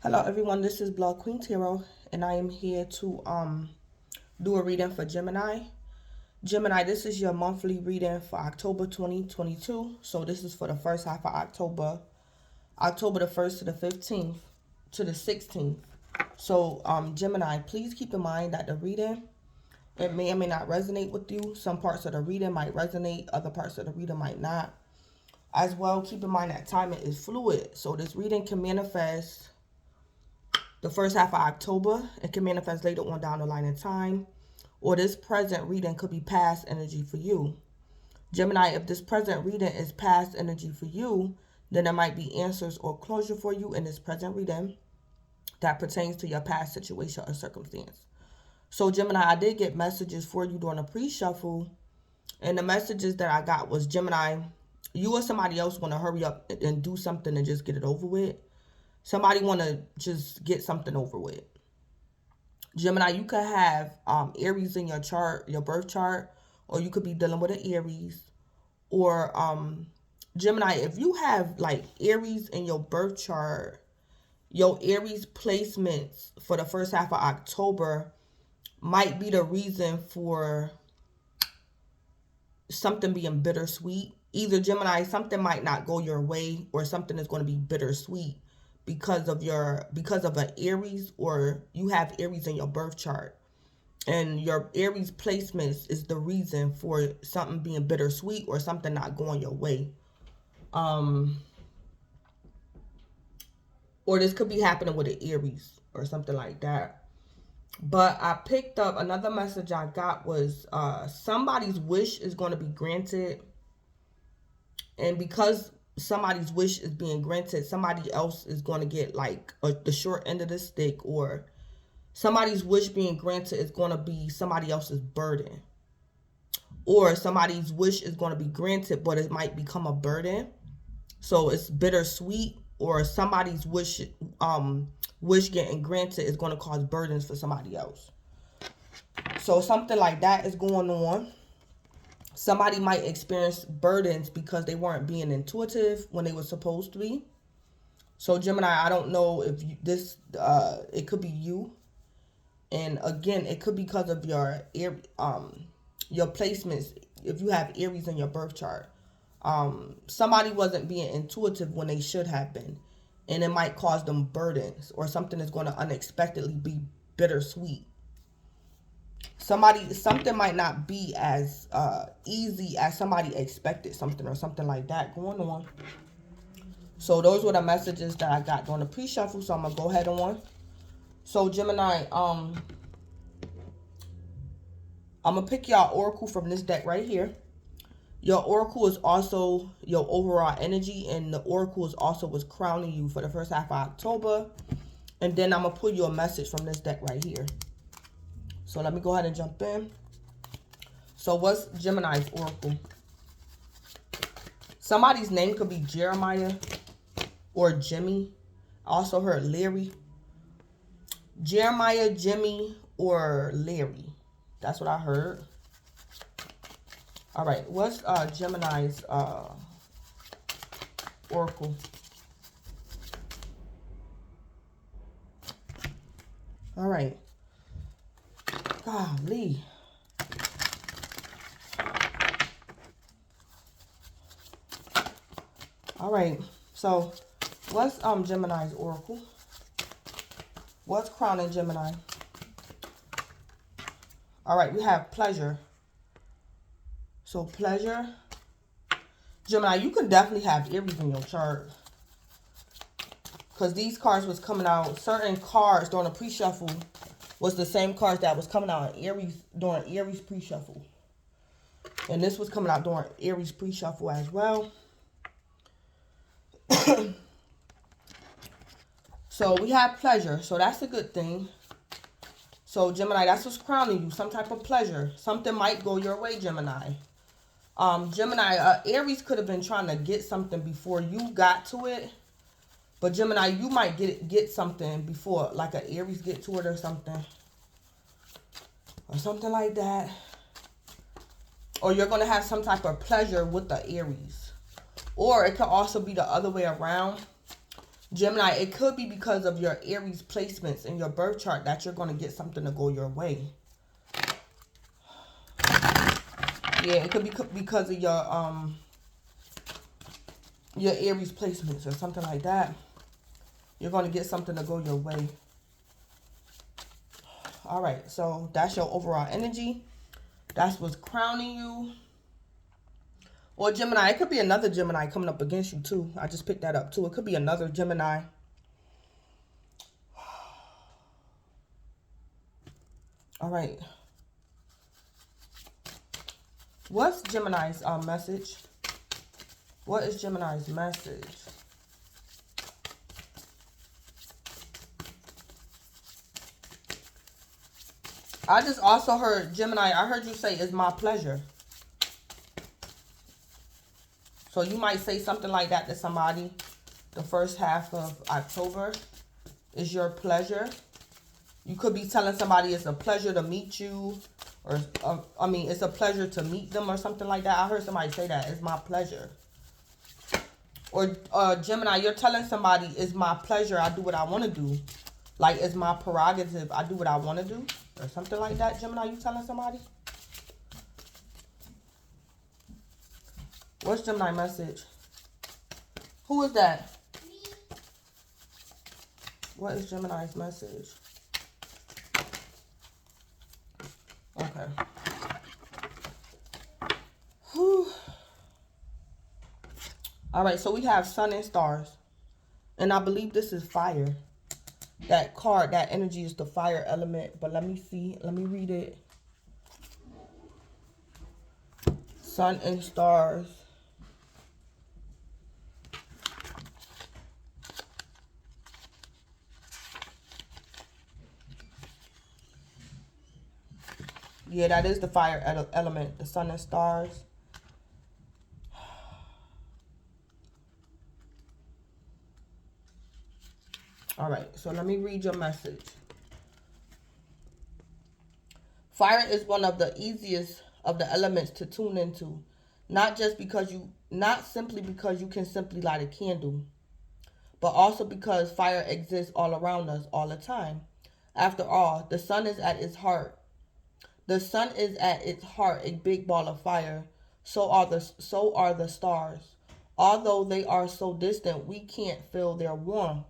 Hello everyone, this is Blood Queen Tarot, and I am here to do a reading for Gemini. Gemini, this is your monthly reading for October 2022. So this is for the first half of October, October the 1st to the 15th to the 16th. So Gemini, please keep in mind that the reading, it may or may not resonate with you. Some parts of the reading might resonate, other parts of the reading might not. As well, keep in mind that timing is fluid. So this reading can manifest the first half of October. It can manifest later on down the line in time. Or this present reading could be past energy for you. Gemini, if this present reading is past energy for you, then there might be answers or closure for you in this present reading that pertains to your past situation or circumstance. So Gemini, I did get messages for you during a pre-shuffle. And the messages that I got was, Gemini, you or somebody else want to hurry up and do something and just get it over with. Somebody want to just get something over with. Gemini, you could have Aries in your chart, your birth chart, or you could be dealing with an Aries. Or Gemini, if you have like Aries in your birth chart, your Aries placements for the first half of October might be the reason for something being bittersweet. Either Gemini, something might not go your way, or something is going to be bittersweet because of an Aries, or you have Aries in your birth chart, and your Aries placements is the reason for something being bittersweet or something not going your way. Or this could be happening with an Aries or something like that. But I picked up another message I got was somebody's wish is going to be granted, and because somebody's wish is being granted, somebody else is going to get like the short end of the stick, or somebody's wish being granted is going to be somebody else's burden, or somebody's wish is going to be granted but it might become a burden. So it's bittersweet, or somebody's wish getting granted is going to cause burdens for somebody else. So something like that is going on. Somebody might experience burdens because they weren't being intuitive when they were supposed to be. So Gemini, I don't know if it could be you. And again, it could be because of your placements. If you have Aries in your birth chart, somebody wasn't being intuitive when they should have been. And it might cause them burdens, or something is going to unexpectedly be bittersweet. Something might not be as easy as somebody expected something, or something like that going on. So those were the messages that I got during the pre-shuffle. So I'm going to go ahead on. So Gemini, I'm going to pick y'all oracle from this deck right here. Your oracle is also your overall energy, and the oracle is also what's crowning you for the first half of October. And then I'm going to pull you a message from this deck right here. So let me go ahead and jump in. So what's Gemini's oracle? Somebody's name could be Jeremiah or Jimmy. I also heard Larry. Jeremiah, Jimmy, or Larry. That's what I heard. All right, what's Gemini's oracle? All right. Golly. All right. So, what's Gemini's oracle? What's crowning Gemini? All right, we have pleasure. So, pleasure. Gemini, you can definitely have Aries in your chart, because these cards was coming out. Certain cards during the pre-shuffle was the same cards that was coming out in Aries during Aries pre-shuffle. And this was coming out during Aries pre-shuffle as well. So we have pleasure. So that's a good thing. So Gemini, that's what's crowning you. Some type of pleasure. Something might go your way, Gemini. Gemini, Aries could have been trying to get something before you got to it. But Gemini, you might get something before, like an Aries get to it or something. Or something like that. Or you're going to have some type of pleasure with the Aries. Or it could also be the other way around. Gemini, it could be because of your Aries placements in your birth chart that you're going to get something to go your way. Yeah, it could be because of your Aries placements or something like that. You're going to get something to go your way. All right, so that's your overall energy. That's what's crowning you. Or Gemini, it could be another Gemini coming up against you too. I just picked that up too. It could be another Gemini. All right. What's Gemini's message? What is Gemini's message? I just also heard, Gemini, I heard you say, it's my pleasure. So you might say something like that to somebody. The first half of October is your pleasure. You could be telling somebody it's a pleasure to meet you. Or, I mean, it's a pleasure to meet them or something like that. I heard somebody say that. It's my pleasure. Or Gemini, you're telling somebody it's my pleasure. I do what I want to do. Like, it's my prerogative. I do what I want to do. Or something like that. Gemini, you telling somebody? What's Gemini message? Who is that? Me. What is Gemini's message? Okay. Whew. All right, so we have sun and stars. And I believe this is fire. That card, that energy is the fire element. But let me see. Let me read it. Sun and stars. Yeah, that is the fire element. The sun and stars. All right, so let me read your message. Fire is one of the easiest of the elements to tune into. Not simply because you can simply light a candle, but also because fire exists all around us all the time. After all, the sun is at its heart. The sun is at its heart a big ball of fire. So are the stars. Although they are so distant, we can't feel their warmth.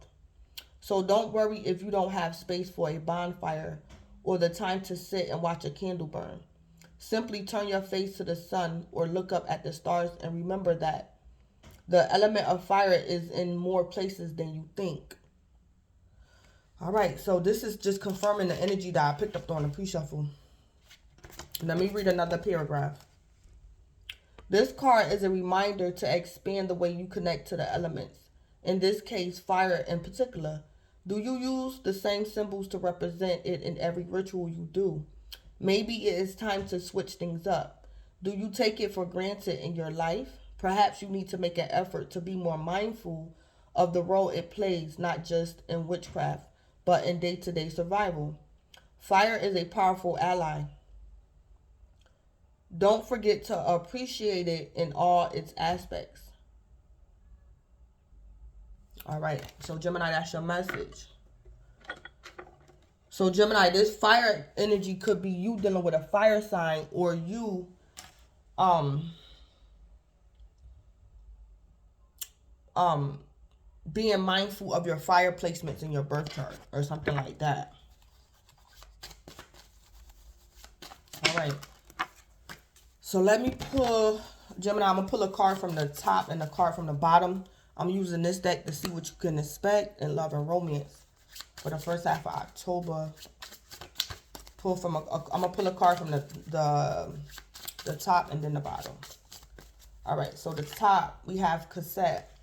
So don't worry if you don't have space for a bonfire or the time to sit and watch a candle burn. Simply turn your face to the sun or look up at the stars and remember that the element of fire is in more places than you think. All right, so this is just confirming the energy that I picked up on the pre-shuffle. Let me read another paragraph. This card is a reminder to expand the way you connect to the elements. In this case, fire in particular. Do you use the same symbols to represent it in every ritual you do? Maybe it is time to switch things up. Do you take it for granted in your life? Perhaps you need to make an effort to be more mindful of the role it plays, not just in witchcraft, but in day-to-day survival. Fire is a powerful ally. Don't forget to appreciate it in all its aspects. All right, so Gemini, that's your message. So Gemini, this fire energy could be you dealing with a fire sign, or you being mindful of your fire placements in your birth chart or something like that. All right. So let me pull, Gemini, I'm going to pull a card from the top and a card from the bottom. I'm using this deck to see what you can expect in love and romance for the first half of October. I'm going to pull a card from the top and then the bottom. All right, so the top, we have cassette.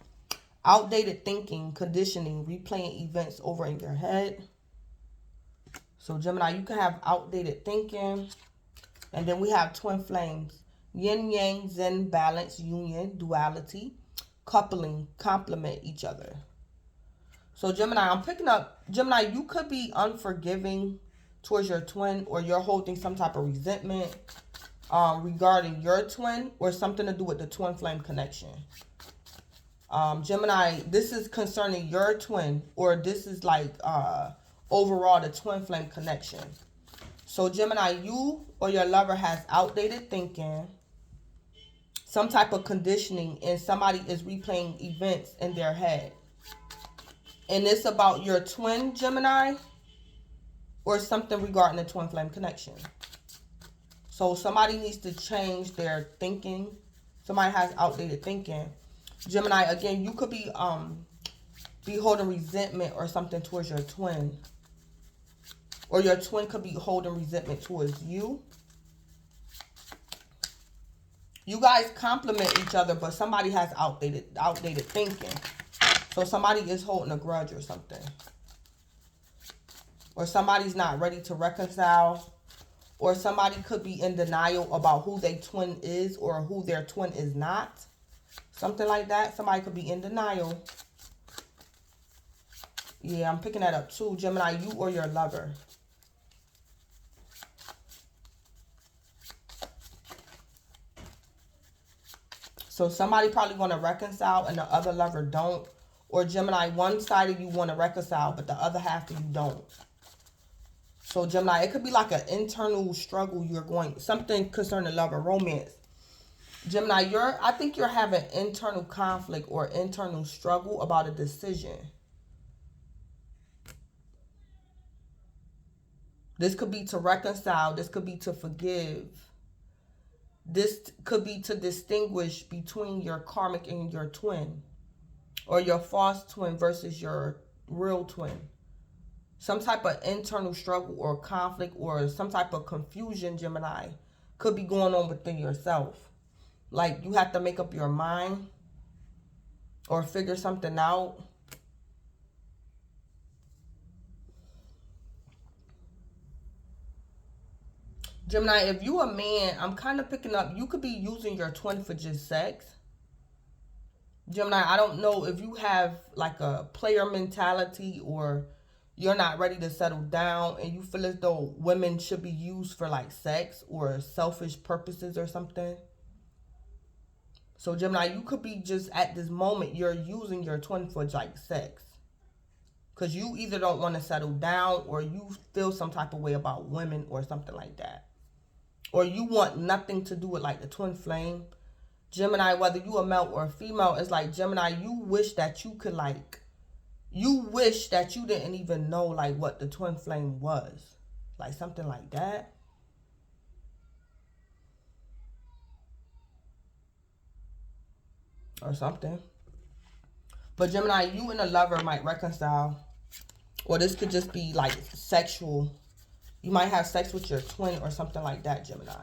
Outdated thinking, conditioning, replaying events over in your head. So Gemini, you can have outdated thinking. And then we have twin flames. Yin, yang, zen, balance, union, duality, coupling, complement each other. So Gemini, I'm picking up, Gemini, you could be unforgiving towards your twin, or you're holding some type of resentment regarding your twin, or something to do with the twin flame connection. Gemini, this is concerning your twin, or this is like overall the twin flame connection. So Gemini, you or your lover has outdated thinking, some type of conditioning, and somebody is replaying events in their head. And it's about your twin, Gemini, or something regarding the twin flame connection. So somebody needs to change their thinking. Somebody has outdated thinking. Gemini, again, you could be holding resentment or something towards your twin. Or your twin could be holding resentment towards you. You guys complement each other, but somebody has outdated thinking. So somebody is holding a grudge or something. Or somebody's not ready to reconcile. Or somebody could be in denial about who their twin is or who their twin is not. Something like that. Somebody could be in denial. Yeah, I'm picking that up too. Gemini, you or your lover. So somebody probably want to reconcile and the other lover don't. Or Gemini, one side of you want to reconcile, but the other half of you don't. So Gemini, it could be like an internal struggle you're going, something concerning love or romance. Gemini, I think you're having internal conflict or internal struggle about a decision. This could be to reconcile. This could be to forgive. This could be to distinguish between your karmic and your twin. Or your false twin versus your real twin. Some type of internal struggle or conflict or some type of confusion, Gemini, could be going on within yourself. Like you have to make up your mind or figure something out. Gemini, if you a man, I'm kind of picking up, you could be using your twin for just sex. Gemini, I don't know if you have like a player mentality or you're not ready to settle down and you feel as though women should be used for like sex or selfish purposes or something. So Gemini, you could be just at this moment, you're using your twin for like sex. Because you either don't want to settle down or you feel some type of way about women or something like that. Or you want nothing to do with like the twin flame. Gemini, whether you a male or a female, it's like Gemini, you wish that you could like, you wish that you didn't even know like what the twin flame was. Like something like that. Or something. But Gemini, you and a lover might reconcile. Or this could just be like sexual. You might have sex with your twin or something like that, Gemini.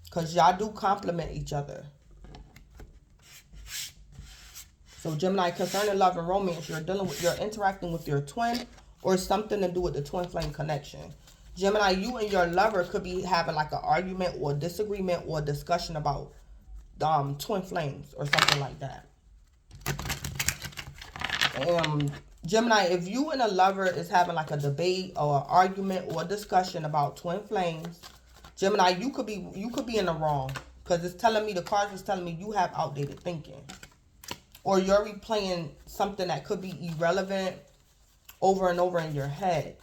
Because y'all do complement each other. So Gemini, concerning love and romance, you're interacting with your twin or something to do with the twin flame connection. Gemini, you and your lover could be having like an argument or disagreement or discussion about twin flames or something like that. Gemini, if you and a lover is having like a debate or an argument or a discussion about twin flames, Gemini, you could be in the wrong. Because it's telling me, the cards is telling me you have outdated thinking. Or you're replaying something that could be irrelevant over and over in your head.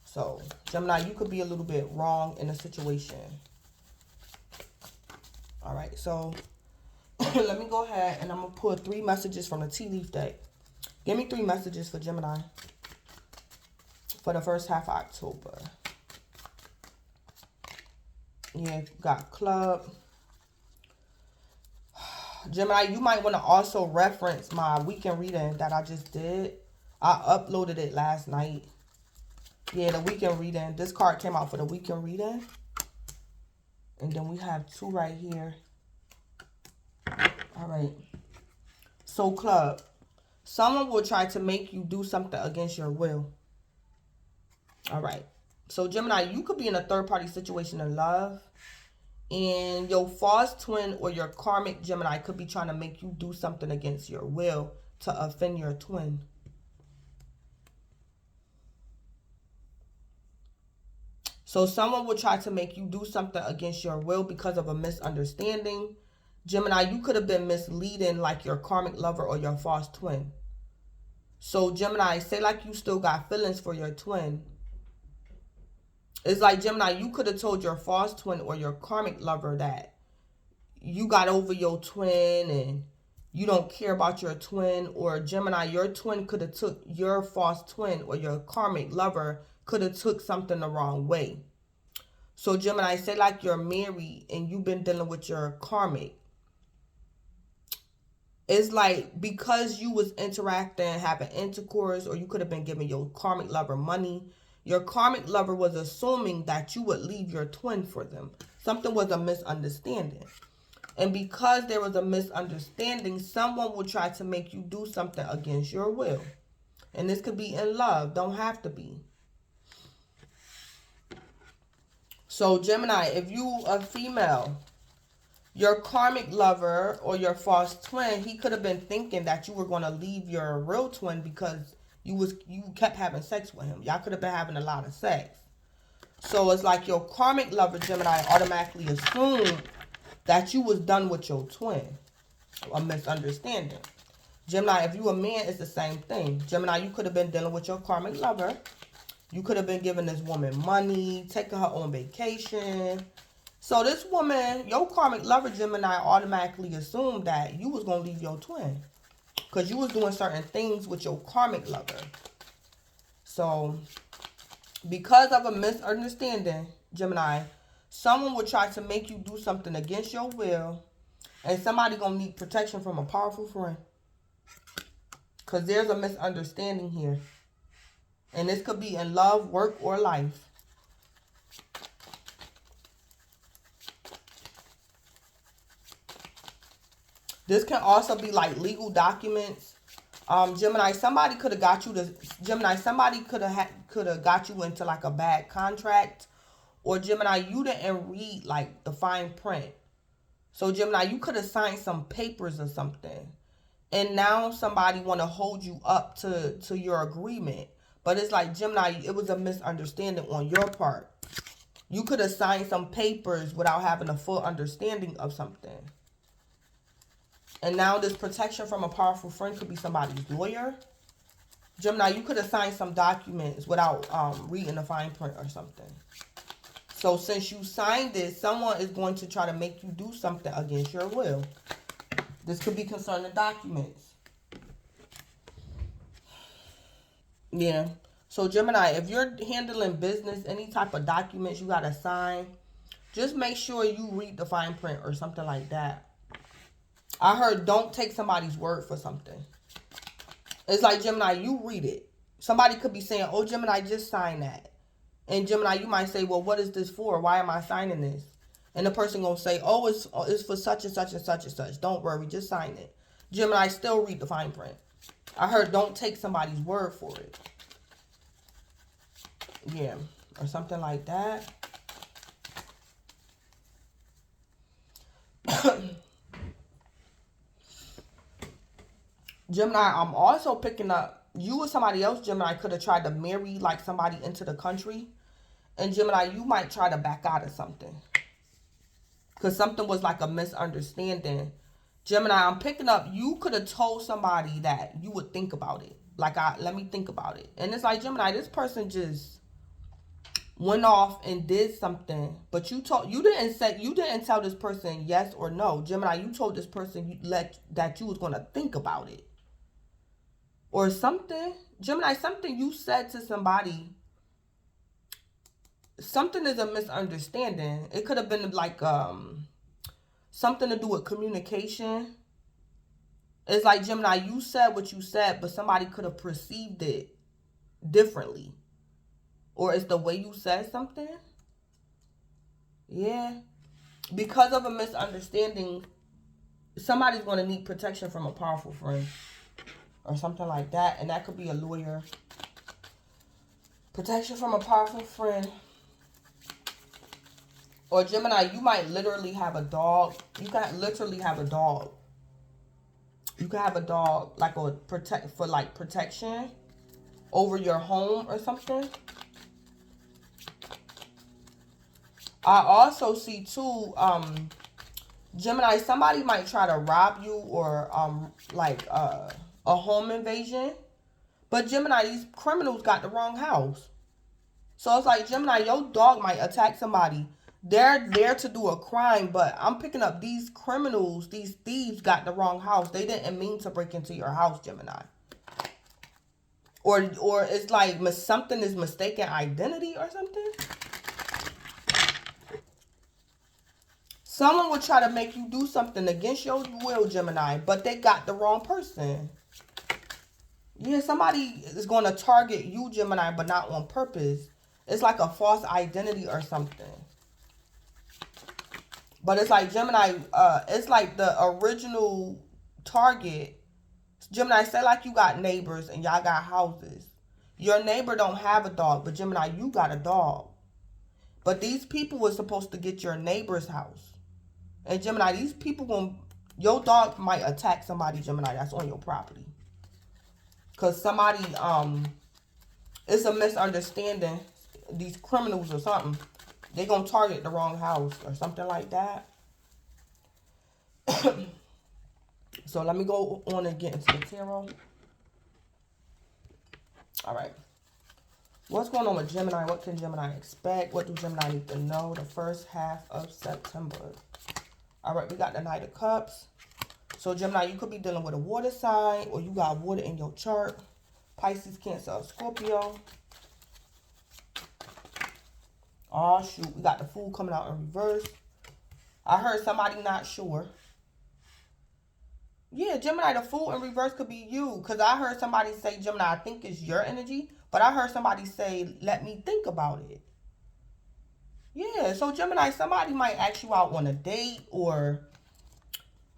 So, Gemini, you could be a little bit wrong in a situation. Alright, so let me go ahead and I'm going to pull 3 messages from the tea leaf deck. Give me 3 messages for Gemini for the first half of October. Yeah, got club. Gemini, you might want to also reference my weekend reading that I just did. I uploaded it last night. Yeah, the weekend reading. This card came out for the weekend reading. And then we have 2 right here. All right. So, club. Someone will try to make you do something against your will. All right. So, Gemini, you could be in a third-party situation in love. And your false twin or your karmic Gemini could be trying to make you do something against your will to offend your twin. So someone will try to make you do something against your will because of a misunderstanding. Gemini, you could have been misleading like your karmic lover or your false twin. So Gemini, say like you still got feelings for your twin. It's like, Gemini, you could have told your false twin or your karmic lover that you got over your twin and you don't care about your twin. Or Gemini, your twin could have took your false twin or your karmic lover could have took something the wrong way. So Gemini, say like you're married and you've been dealing with your karmic. It's like because you was interacting, having intercourse, or you could have been giving your karmic lover money. Your karmic lover was assuming that you would leave your twin for them. Something was a misunderstanding. And because there was a misunderstanding, someone will try to make you do something against your will. And this could be in love. Don't have to be. So Gemini, if you a female, your karmic lover or your false twin, he could have been thinking that you were going to leave your real twin because you kept having sex with him. Y'all could have been having a lot of sex. So it's like your karmic lover, Gemini, automatically assumed that you was done with your twin. A misunderstanding. Gemini, if you a man, it's the same thing. Gemini, you could have been dealing with your karmic lover. You could have been giving this woman money, taking her on vacation. So this woman, your karmic lover, Gemini, automatically assumed that you was going to leave your twin. Because you was doing certain things with your karmic lover. So, because of a misunderstanding, Gemini, someone will try to make you do something against your will. And somebody going to need protection from a powerful friend. Because there's a misunderstanding here. And this could be in love, work, or life. This can also be like legal documents. Gemini, somebody could have got you to Gemini, somebody could have got you into like a bad contract. Or Gemini, you didn't read like the fine print. So Gemini, you could have signed some papers or something. And now somebody want to hold you up to your agreement. But it's like, Gemini, it was a misunderstanding on your part. You could have signed some papers without having a full understanding of something. And now this protection from a powerful friend could be somebody's lawyer. Gemini, you could have signed some documents without reading the fine print or something. So since you signed this, someone is going to try to make you do something against your will. This could be concerning documents. Yeah. So Gemini, if you're handling business, any type of documents you got to sign, just make sure you read the fine print or something like that. I heard don't take somebody's word for something. It's like, Gemini, you read it. Somebody could be saying, oh, Gemini, just sign that. And Gemini, you might say, well, what is this for? Why am I signing this? And the person going to say, oh, it's for such and such and such and such. Don't worry, just sign it. Gemini, still read the fine print. I heard don't take somebody's word for it. Yeah, or something like that. Gemini, I'm also picking up, you or somebody else, Gemini, could have tried to marry like somebody into the country. And Gemini, you might try to back out of something. Because something was like a misunderstanding. Gemini, I'm picking up, you could have told somebody that you would think about it. Like, let me think about it. And it's like, Gemini, this person just went off and did something. But you didn't tell this person yes or no. Gemini, you told this person that you was going to think about it. Or something. Gemini, something you said to somebody. Something is a misunderstanding. It could have been like something to do with communication. It's like, Gemini, you said what you said, but somebody could have perceived it differently. Or it's the way you said something. Yeah. Because of a misunderstanding, somebody's going to need protection from a powerful friend. Or something like that. And that could be a lawyer. Protection from a powerful friend. Or Gemini, you might literally have a dog. You can literally have a dog. You can have a dog like for protection over your home or something. I also see too, Gemini, somebody might try to rob you or like a home invasion. But Gemini, these criminals got the wrong house. So it's like, Gemini, your dog might attack somebody. They're there to do a crime, but I'm picking up these criminals, these thieves got the wrong house. They didn't mean to break into your house, Gemini. Or it's like something is mistaken identity or something. Someone will try to make you do something against your will, Gemini, but they got the wrong person. Yeah, somebody is going to target you, Gemini, but not on purpose. It's like a false identity or something. But it's like, Gemini, it's like the original target. Gemini, say like you got neighbors and y'all got houses. Your neighbor don't have a dog, but Gemini, you got a dog. But these people were supposed to get your neighbor's house. And Gemini, these people your dog might attack somebody, Gemini, that's on your property. Because somebody, it's a misunderstanding. These criminals or something, they going to target the wrong house or something like that. So let me go on and get into the tarot. All right. What's going on with Gemini? What can Gemini expect? What do Gemini need to know the first half of September? All right, we got the Knight of Cups. So Gemini, you could be dealing with a water sign, or you got water in your chart. Pisces, Cancer, or Scorpio. Oh, shoot. We got the Fool coming out in reverse. I heard somebody not sure. Yeah, Gemini, the Fool in reverse could be you. Because I heard somebody say, Gemini, I think it's your energy. But I heard somebody say, let me think about it. Yeah, so Gemini, somebody might ask you out on a date, or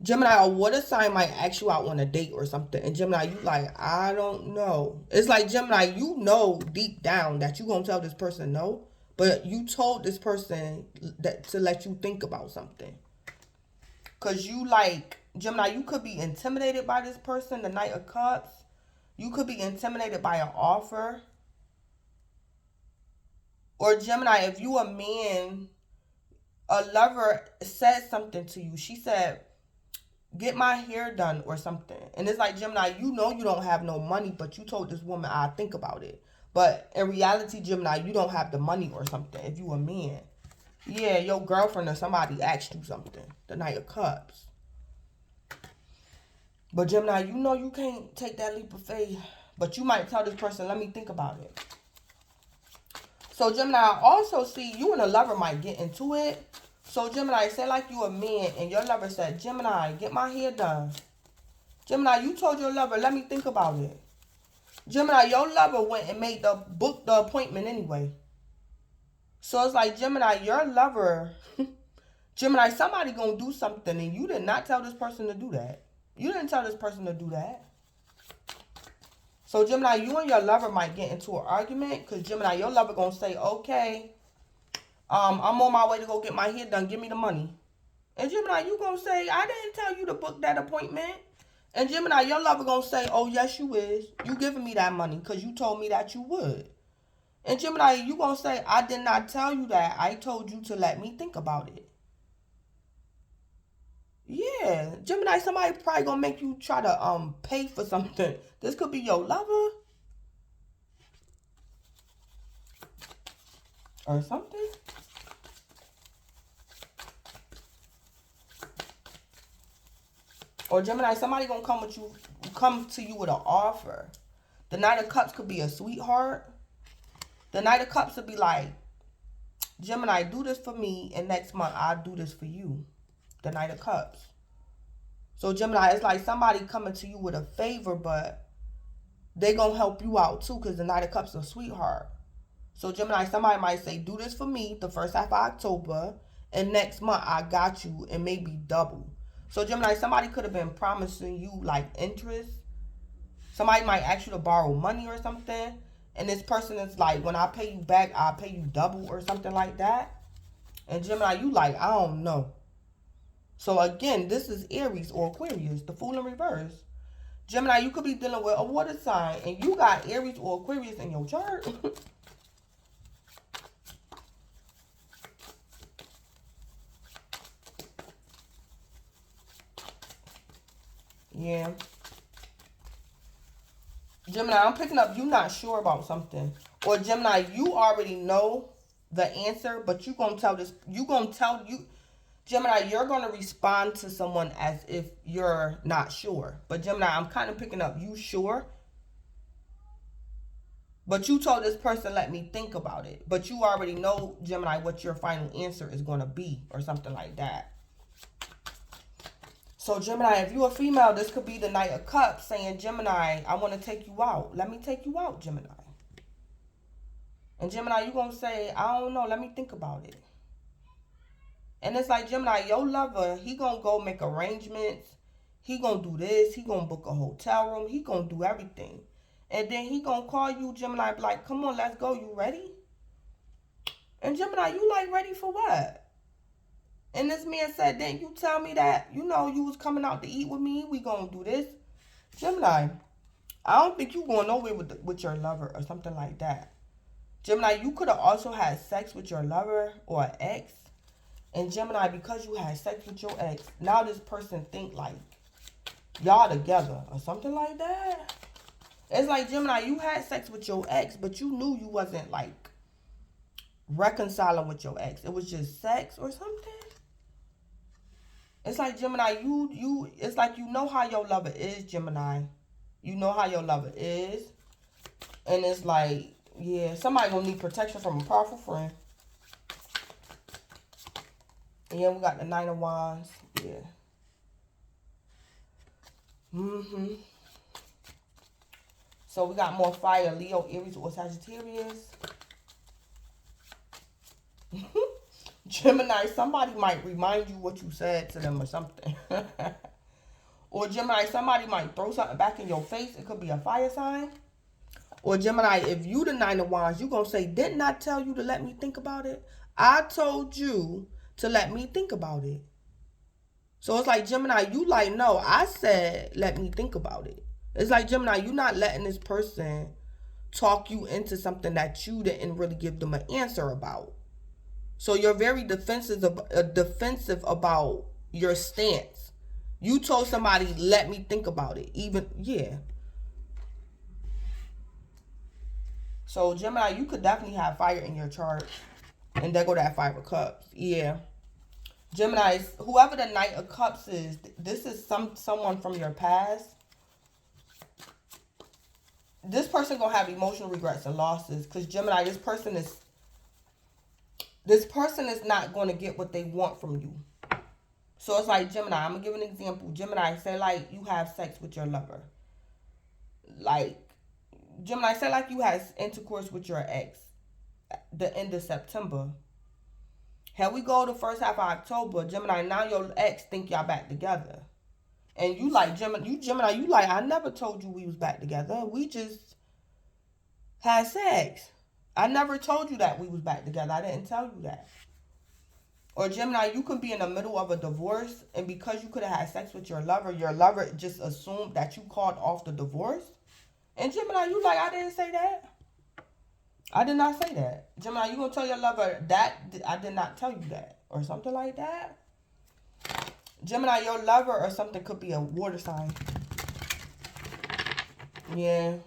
Gemini, a water sign might ask you out on a date or something. And Gemini, you like, I don't know. It's like, Gemini, you know deep down that you going to tell this person no. But you told this person that to let you think about something. Because you like, Gemini, you could be intimidated by this person, the Knight of Cups. You could be intimidated by an offer. Or Gemini, if you a man, a lover said something to you. She said, get my hair done or something. And it's like, Gemini, you know you don't have no money, but you told this woman, I'll think about it. But in reality, Gemini, you don't have the money or something if you a man. Yeah, your girlfriend or somebody asked you something. The Knight of Cups. But Gemini, you know you can't take that leap of faith. But you might tell this person, let me think about it. So Gemini, I also see you and a lover might get into it. So Gemini, say like you a man and your lover said, Gemini, get my hair done. Gemini, you told your lover, let me think about it. Gemini, your lover went and booked the appointment anyway. So it's like, Gemini, your lover, Gemini, somebody gonna do something and you did not tell this person to do that. You didn't tell this person to do that. So Gemini, you and your lover might get into an argument because Gemini, your lover gonna say, okay, I'm on my way to go get my hair done. Give me the money. And Gemini, you gonna say, I didn't tell you to book that appointment. And Gemini, your lover gonna say, oh, yes, you is. You giving me that money because you told me that you would. And Gemini, you gonna say, I did not tell you that. I told you to let me think about it. Yeah. Gemini, somebody probably gonna make you try to pay for something. This could be your lover. Or something. Or Gemini, somebody gonna come to you with an offer. The Knight of Cups could be a sweetheart. The Knight of Cups would be like, Gemini, do this for me, and next month I'll do this for you. The Knight of Cups. So Gemini, it's like somebody coming to you with a favor, but they gonna help you out too, because the Knight of Cups is a sweetheart. So Gemini, somebody might say, do this for me the first half of October, and next month I got you, and maybe double. So Gemini, somebody could have been promising you like interest. Somebody might ask you to borrow money or something. And this person is like, when I pay you back, I'll pay you double or something like that. And Gemini, you like, I don't know. So again, this is Aries or Aquarius, the Fool in reverse. Gemini, you could be dealing with a water sign. And you got Aries or Aquarius in your chart. Yeah. Gemini, I'm picking up you not sure about something. Or Gemini, you already know the answer, but you gonna tell this. You gonna tell you. Gemini, you're gonna respond to someone as if you're not sure. But Gemini, I'm kind of picking up you sure. But you told this person, let me think about it. But you already know, Gemini, what your final answer is going to be or something like that. So, Gemini, if you're a female, this could be the Knight of Cups saying, Gemini, I want to take you out. Let me take you out, Gemini. And Gemini, you're going to say, I don't know. Let me think about it. And it's like, Gemini, your lover, he going to go make arrangements. He going to do this. He going to book a hotel room. He going to do everything. And then he gonna call you, Gemini, be like, come on, let's go. You ready? And Gemini, you like ready for what? And this man said, didn't you tell me that, you know, you was coming out to eat with me? We gonna do this. Gemini, I don't think you going nowhere with your lover or something like that. Gemini, you could have also had sex with your lover or an ex. And Gemini, because you had sex with your ex, now this person think like y'all together or something like that. It's like, Gemini, you had sex with your ex, but you knew you wasn't, like, reconciling with your ex. It was just sex or something. It's like, Gemini, it's like you know how your lover is, Gemini. You know how your lover is. And it's like, yeah, somebody gonna need protection from a powerful friend. And yeah, we got the Nine of Wands. Yeah. So we got more fire, Leo, Aries, or Sagittarius. Gemini, somebody might remind you what you said to them or something. Or Gemini, somebody might throw something back in your face. It could be a fire sign. Or Gemini, if you the Nine of Wands, you going to say, didn't I tell you to let me think about it? I told you to let me think about it. So it's like, Gemini, you like, no, I said, let me think about it. It's like, Gemini, you're not letting this person talk you into something that you didn't really give them an answer about. So you're very defensive about your stance. You told somebody, let me think about it. Yeah. So, Gemini, you could definitely have fire in your chart. And there go that Five of Cups. Yeah. Gemini, whoever the Knight of Cups is, this is someone from your past. This person gonna have emotional regrets and losses, because Gemini, this person is not going to get what they want from you. So it's like, Gemini, I'm gonna give an example. Gemini, say like you have sex with your lover. Like, Gemini, say like you had intercourse with your ex the end of September. Here we go the first half of October. Gemini, now your ex think y'all back together. And you like, Gemini, you like, I never told you we was back together. We just had sex. I never told you that we was back together. I didn't tell you that. Or Gemini, you could be in the middle of a divorce, and because you could have had sex with your lover just assumed that you called off the divorce. And Gemini, you like, I didn't say that. I did not say that. Gemini, you gonna tell your lover that I did not tell you that, or something like that. Gemini, your lover or something could be a water sign. Yeah.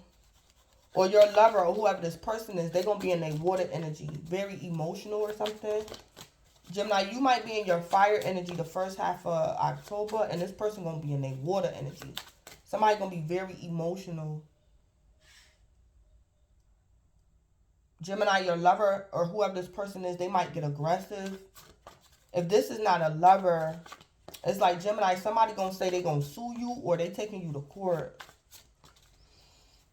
Or your lover or whoever this person is, they're going to be in their water energy. Very emotional or something. Gemini, you might be in your fire energy the first half of October. And this person going to be in their water energy. Somebody going to be very emotional. Gemini, your lover or whoever this person is, they might get aggressive. If this is not a lover, it's like, Gemini, somebody going to say they're going to sue you or they taking you to court.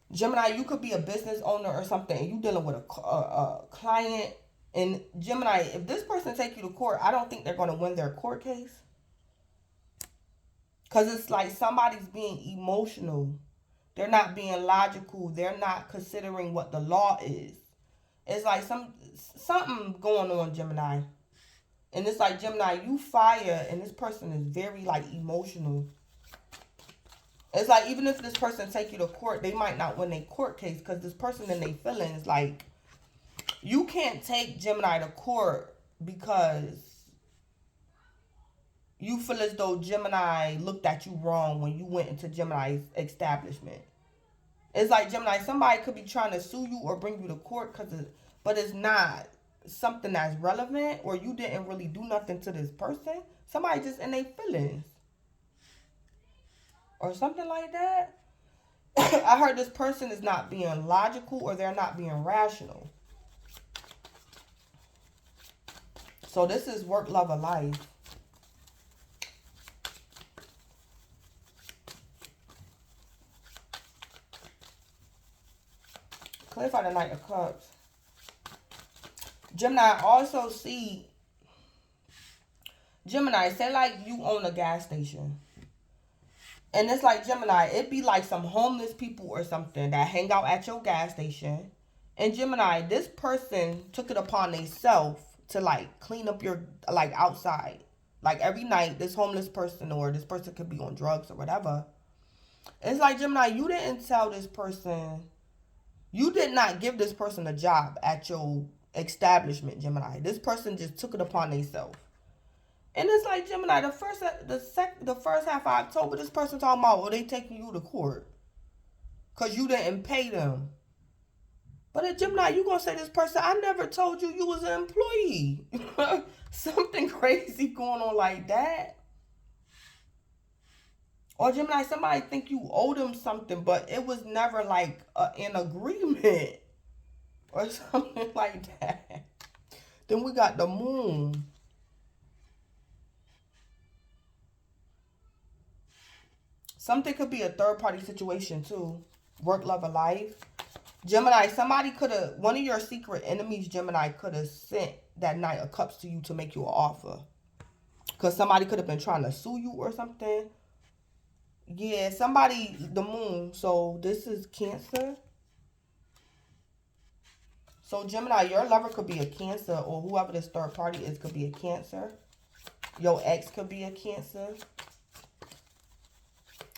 Gemini, you could be a business owner or something and you dealing with a client. And Gemini, if this person take you to court, I don't think they're going to win their court case. Because it's like somebody's being emotional. They're not being logical. They're not considering what the law is. It's like something going on, Gemini. And it's like, Gemini, you fire and this person is very like emotional. It's like, even if this person take you to court, they might not win their court case because this person in their feelings, like, you can't take Gemini to court because you feel as though Gemini looked at you wrong when you went into Gemini's establishment. It's like Gemini, somebody could be trying to sue you or bring you to court but it's not something that's relevant, or you didn't really do nothing to this person. Somebody just in their feelings or something like that. I heard this person is not being logical, or they're not being rational. So this is work, love, or life. Clarify the Knight of Cups. Gemini, also see, Gemini, say like you own a gas station. And it's like, Gemini, it be like some homeless people or something that hang out at your gas station. And Gemini, this person took it upon themselves to like clean up your, like, outside. Like every night, this homeless person, or this person could be on drugs or whatever. It's like, Gemini, you didn't tell this person, you did not give this person a job at your establishment, Gemini. This person just took it upon themselves. And it's like, Gemini, the first half of October, this person talking about, well, they taking you to court because you didn't pay them. But at Gemini, you gonna say this person, I never told you you was an employee. Something crazy going on like that. Or Gemini, somebody think you owe them something, but it was never like an agreement or something like that. Then we got the Moon. Something could be a third-party situation, too. Work, love, or life. Gemini, somebody could have, one of your secret enemies, Gemini, could have sent that Knight of Cups to you to make you an offer. Because somebody could have been trying to sue you or something. Yeah, somebody, the Moon. So, this is Cancer. So, Gemini, your lover could be a Cancer, or whoever this third party is could be a Cancer. Your ex could be a Cancer.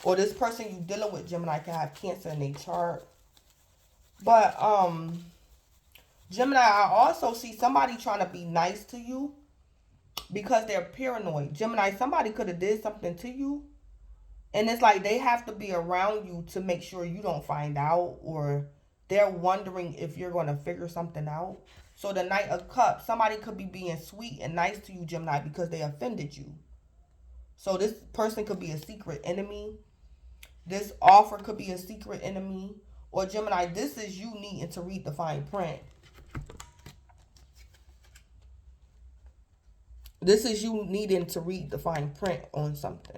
Or this person you dealing with, Gemini, can have Cancer in their chart. But, Gemini, I also see somebody trying to be nice to you because they're paranoid. Gemini, somebody could have did something to you. And it's like they have to be around you to make sure you don't find out. Or they're wondering if you're going to figure something out. So the Knight of Cups, somebody could be being sweet and nice to you, Gemini, because they offended you. So this person could be a secret enemy. This offer could be a secret enemy. Or Gemini, this is you needing to read the fine print. This is you needing to read the fine print on something.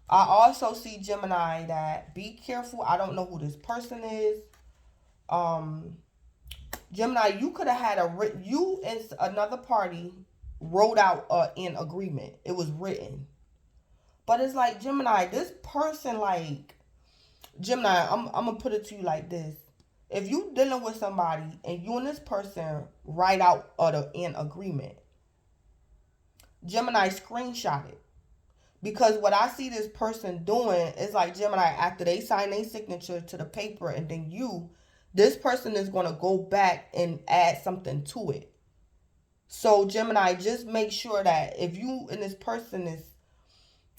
I also see, Gemini, that be careful. I don't know who this person is. Gemini, you could have had you and another party wrote out an agreement. It was written. But it's like, Gemini, this person, like, Gemini, I'm going to put it to you like this. If you dealing with somebody and you and this person write out an agreement, Gemini, screenshot it. Because what I see this person doing is like, Gemini, after they sign their signature to the paper and then this person is going to go back and add something to it. So, Gemini, just make sure that if you and this person is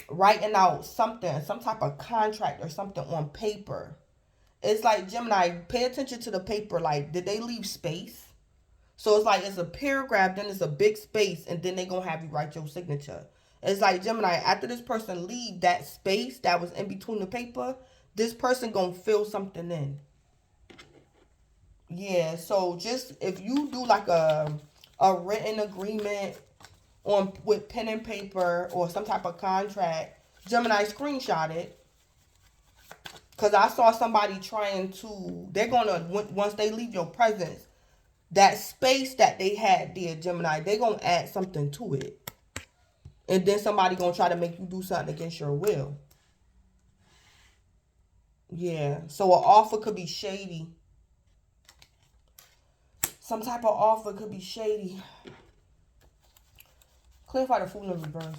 writing out something, some type of contract or something on paper, it's like, Gemini, pay attention to the paper. Like, did they leave space? So it's like, it's a paragraph, then it's a big space, and then they going to have you write your signature. It's like, Gemini, after this person leave that space that was in between the paper, this person going to fill something in. Yeah, so just if you do like a written agreement with pen and paper or some type of contract, Gemini, screenshot it. Because I saw somebody trying to, they're going to, once they leave your presence, that space that they had there, Gemini, they're going to add something to it. And then somebody going to try to make you do something against your will. Yeah, so an offer could be shady. Some type of offer could be shady. Clarify the Fool in reverse.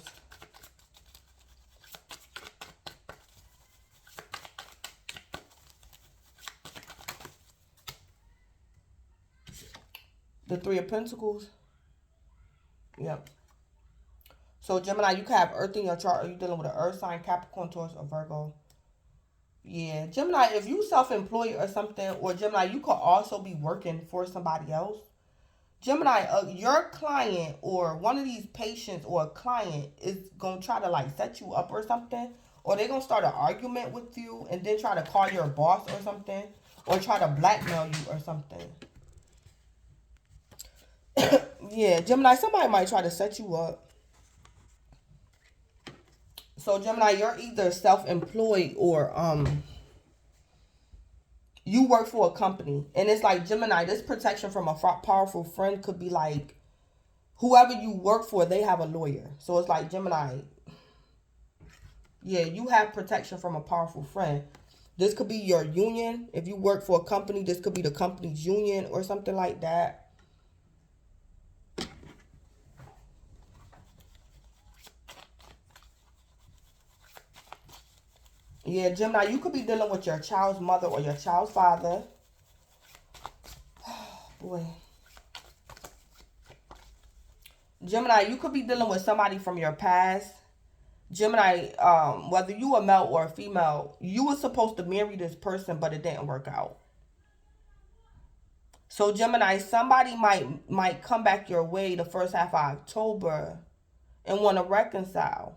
The Three of Pentacles. Yep. So Gemini, you can have Earth in your chart. Are you dealing with an Earth sign, Capricorn, Taurus, or Virgo? Yeah, Gemini, if you self-employed or something, or Gemini, you could also be working for somebody else. Gemini, your client or one of these patients or a client is going to try to like set you up or something, or they're going to start an argument with you and then try to call your boss or something, or try to blackmail you or something. Yeah, Gemini, somebody might try to set you up. So Gemini, you're either self-employed or you work for a company. And it's like Gemini, this protection from a powerful friend could be like whoever you work for, they have a lawyer. So it's like Gemini, yeah, you have protection from a powerful friend. This could be your union. If you work for a company, this could be the company's union or something like that. Yeah, Gemini, you could be dealing with your child's mother or your child's father. Boy. Gemini, you could be dealing with somebody from your past. Gemini, whether you a male or a female, you were supposed to marry this person, but it didn't work out. So Gemini, somebody might come back your way the first half of October and want to reconcile.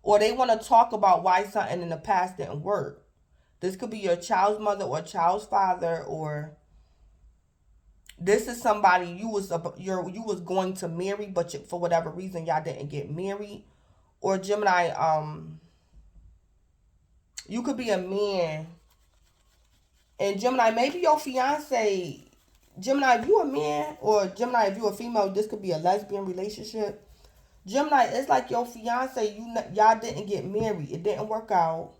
Or they want to talk about why something in the past didn't work. This could be your child's mother or child's father, or this is somebody you was going to marry, but for whatever reason y'all didn't get married. Or Gemini, you could be a man, and Gemini, maybe your fiance. Gemini, if you a man, or Gemini, if you a female, this could be a lesbian relationship. Gemini, it's like your fiance, y'all didn't get married. It didn't work out.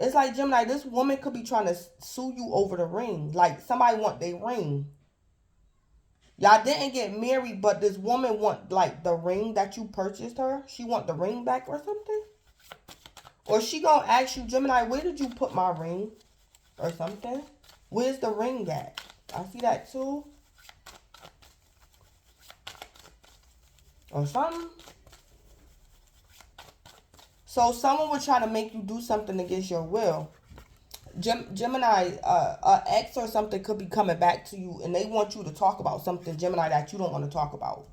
It's like Gemini, this woman could be trying to sue you over the ring. Like somebody want their ring. Y'all didn't get married, but this woman want like the ring that you purchased her. She want the ring back or something. Or she gonna ask you, Gemini, where did you put my ring? Or something. Where's the ring at? I see that too. Or something. So someone will try to make you do something against your will. Gemini, ex or something could be coming back to you and they want you to talk about something, Gemini, that you don't want to talk about.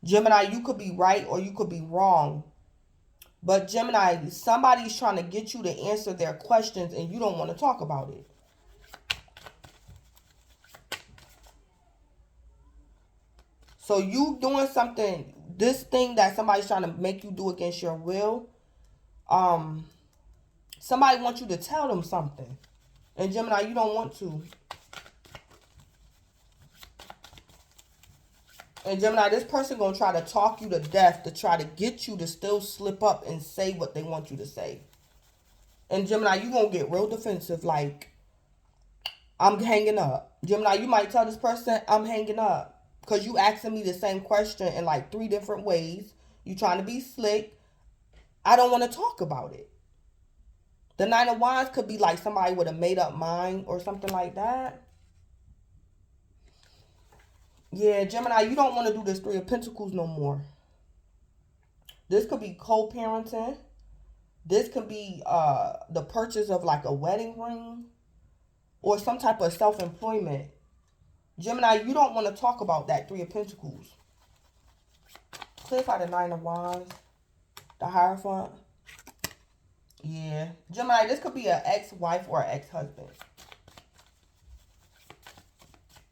Gemini, you could be right or you could be wrong. But Gemini, somebody's trying to get you to answer their questions and you don't want to talk about it. So you doing something, this thing that somebody's trying to make you do against your will, somebody wants you to tell them something. And Gemini, you don't want to. And Gemini, this person going to try to talk you to death to try to get you to still slip up and say what they want you to say. And Gemini, you going to get real defensive like, I'm hanging up. Gemini, you might tell this person, I'm hanging up. Because you asking me the same question in like 3 different ways. You trying to be slick. I don't want to talk about it. The 9 of Wands could be like somebody with a made up mind or something like that. Yeah, Gemini, you don't want to do this 3 of Pentacles no more. This could be co-parenting. This could be the purchase of like a wedding ring. Or some type of self-employment. Gemini, you don't want to talk about that 3 of Pentacles. Clarify the 9 of Wands. The Hierophant. Yeah. Gemini, this could be an ex-wife or an ex-husband.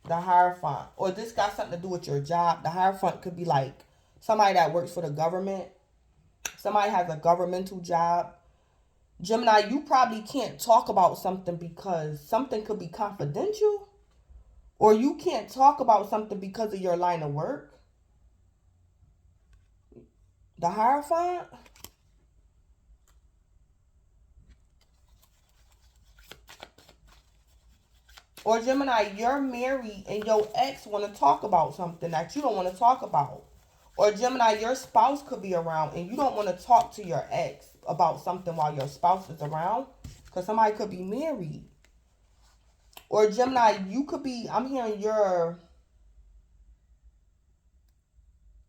The Hierophant. Or this got something to do with your job. The Hierophant could be like somebody that works for the government. Somebody has a governmental job. Gemini, you probably can't talk about something because something could be confidential. Or you can't talk about something because of your line of work. The Hierophant. Or Gemini, you're married and your ex want to talk about something that you don't want to talk about. Or Gemini, your spouse could be around and you don't want to talk to your ex about something while your spouse is around. Because somebody could be married. Or Gemini, you could be, I'm hearing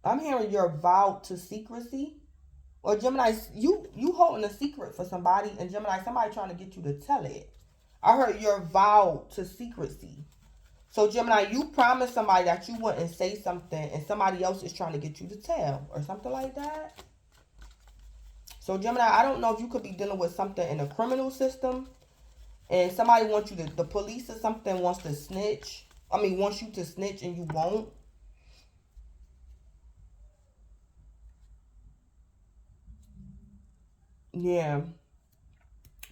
I'm hearing you're vowed to secrecy. Or Gemini, you holding a secret for somebody, and Gemini, somebody trying to get you to tell it. I heard you're vowed to secrecy. So Gemini, you promised somebody that you wouldn't say something, and somebody else is trying to get you to tell, or something like that. So Gemini, I don't know if you could be dealing with something in the criminal system, and somebody wants you to, the police or something wants to snitch. I mean, wants you to snitch and you won't. Yeah.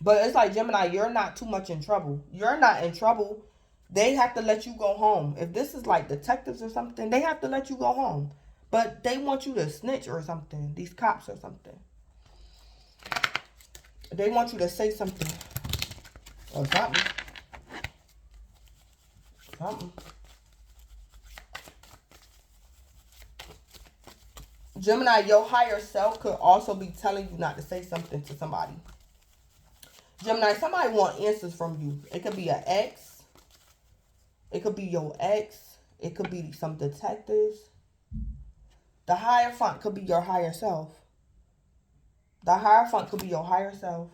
But it's like, Gemini, you're not too much in trouble. You're not in trouble. They have to let you go home. If this is like detectives or something, they have to let you go home. But they want you to snitch or something. These cops or something. They want you to say something. Or something. Something. Gemini, your higher self could also be telling you not to say something to somebody. Gemini, somebody want answers from you. It could be an ex. It could be your ex. It could be some detectives. The Hierophant could be your higher self. The Hierophant could be your higher self.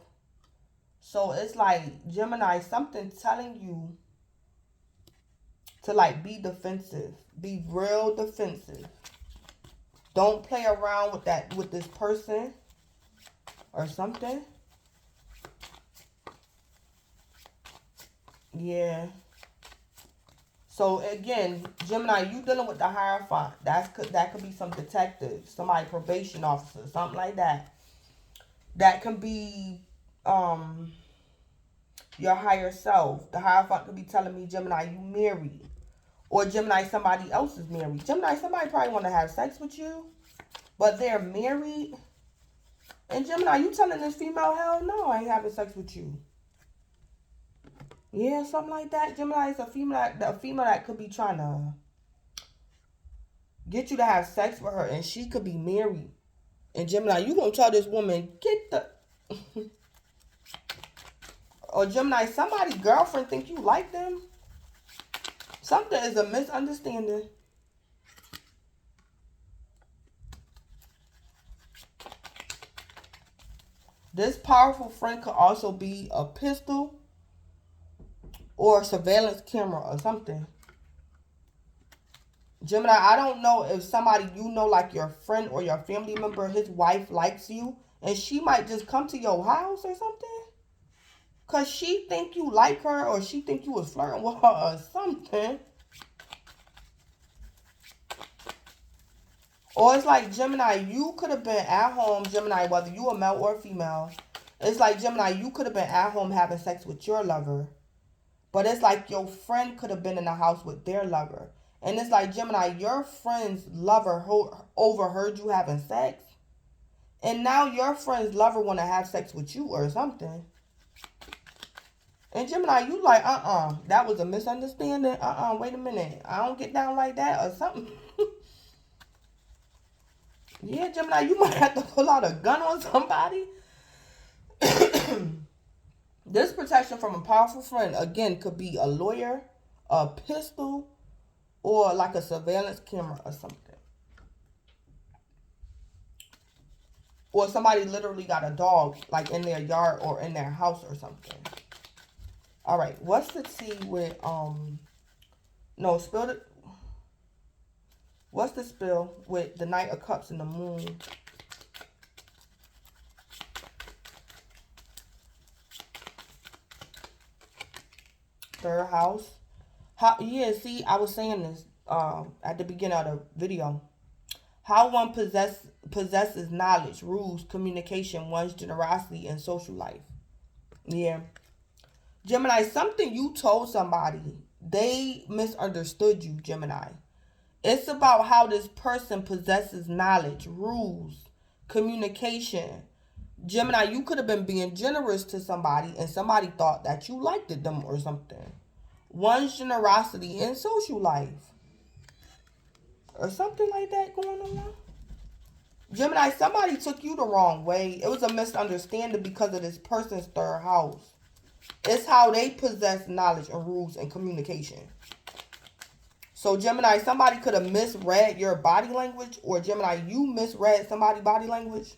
So it's like, Gemini, something telling you to like be defensive. Be real defensive. Don't play around with this person or something. Yeah. So again, Gemini, you dealing with the Hierophant. That could be some detective, somebody probation officer, something like that. That can be your higher self. The Hierophant could be telling me, Gemini, you married. Or Gemini, somebody else is married. Gemini, somebody probably want to have sex with you, but they're married. And Gemini, you telling this female, hell no, I ain't having sex with you. Yeah, something like that. Gemini is a female that could be trying to get you to have sex with her, and she could be married. And Gemini, you gonna tell this woman, get the... Or Gemini, somebody's girlfriend think you like them. Something is a misunderstanding. This powerful friend could also be a pistol or a surveillance camera or something. Gemini, I don't know if somebody you know, like your friend or your family member, his wife likes you, and she might just come to your house or something. Because she think you like her, or she think you was flirting with her or something. Or it's like, Gemini, you could have been at home, Gemini, whether you a male or female. It's like, Gemini, you could have been at home having sex with your lover. But it's like your friend could have been in the house with their lover. And it's like, Gemini, your friend's lover overheard you having sex. And now your friend's lover want to have sex with you or something. And Gemini, you like, that was a misunderstanding. Wait a minute. I don't get down like that or something. Yeah, Gemini, you might have to pull out a gun on somebody. This protection from a powerful friend, again, could be a lawyer, a pistol, or like a surveillance camera or something. Or somebody literally got a dog, like in their yard or in their house or something. All right, what's the tea with, no, spill it. What's the spill with the Knight of Cups and the Moon? Third house. Yeah, see, I was saying this at the beginning of the video. How one possesses knowledge, rules, communication, one's generosity, and social life. Yeah. Gemini, something you told somebody, they misunderstood you, Gemini. It's about how this person possesses knowledge, rules, communication. Gemini, you could have been being generous to somebody and somebody thought that you liked them or something. One's generosity in social life. Or something like that going on. Gemini, somebody took you the wrong way. It was a misunderstanding because of this person's third house. It's how they possess knowledge and rules and communication. So Gemini, somebody could have misread your body language, or Gemini, you misread somebody's body language.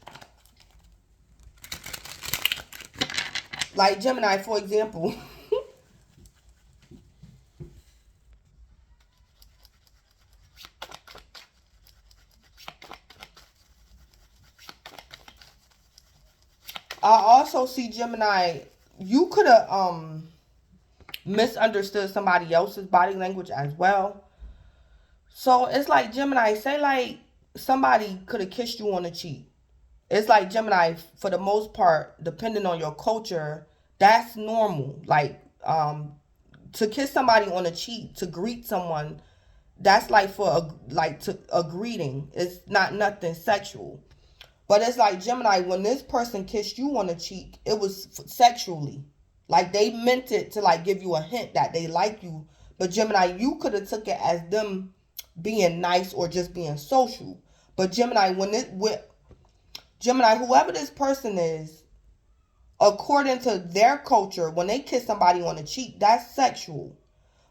Like Gemini, for example. I also see Gemini, you could have misunderstood somebody else's body language as well. So it's like Gemini, say like somebody could have kissed you on the cheek. It's like Gemini, for the most part, depending on your culture, that's normal. Like to kiss somebody on the cheek, to greet someone, that's like for a greeting. It's not nothing sexual. But it's like Gemini, when this person kissed you on the cheek, it was sexually. Like they meant it to like give you a hint that they like you. But Gemini, you could have took it as them being nice or just being social. But Gemini, Gemini, whoever this person is, according to their culture, when they kiss somebody on the cheek, that's sexual.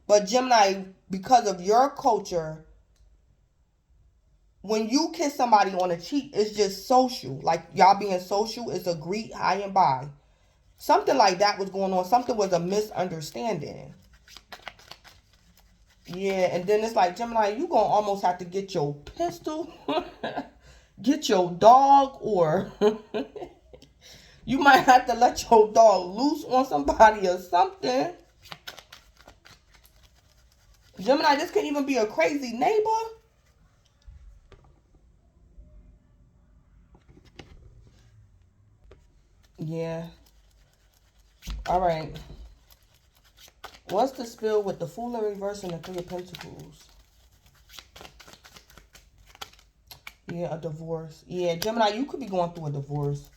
But Gemini, because of your culture, when you kiss somebody on the cheek, it's just social. Like y'all being social, it's a greet, hi and bye. Something like that was going on. Something was a misunderstanding. Yeah, and then it's like, Gemini, you gonna almost have to get your pistol, get your dog, or you might have to let your dog loose on somebody or something. Gemini, this can even be a crazy neighbor. Yeah. All right. What's the spill with the Fool in reverse and the Three of Pentacles? Yeah, a divorce. Yeah, Gemini, you could be going through a divorce.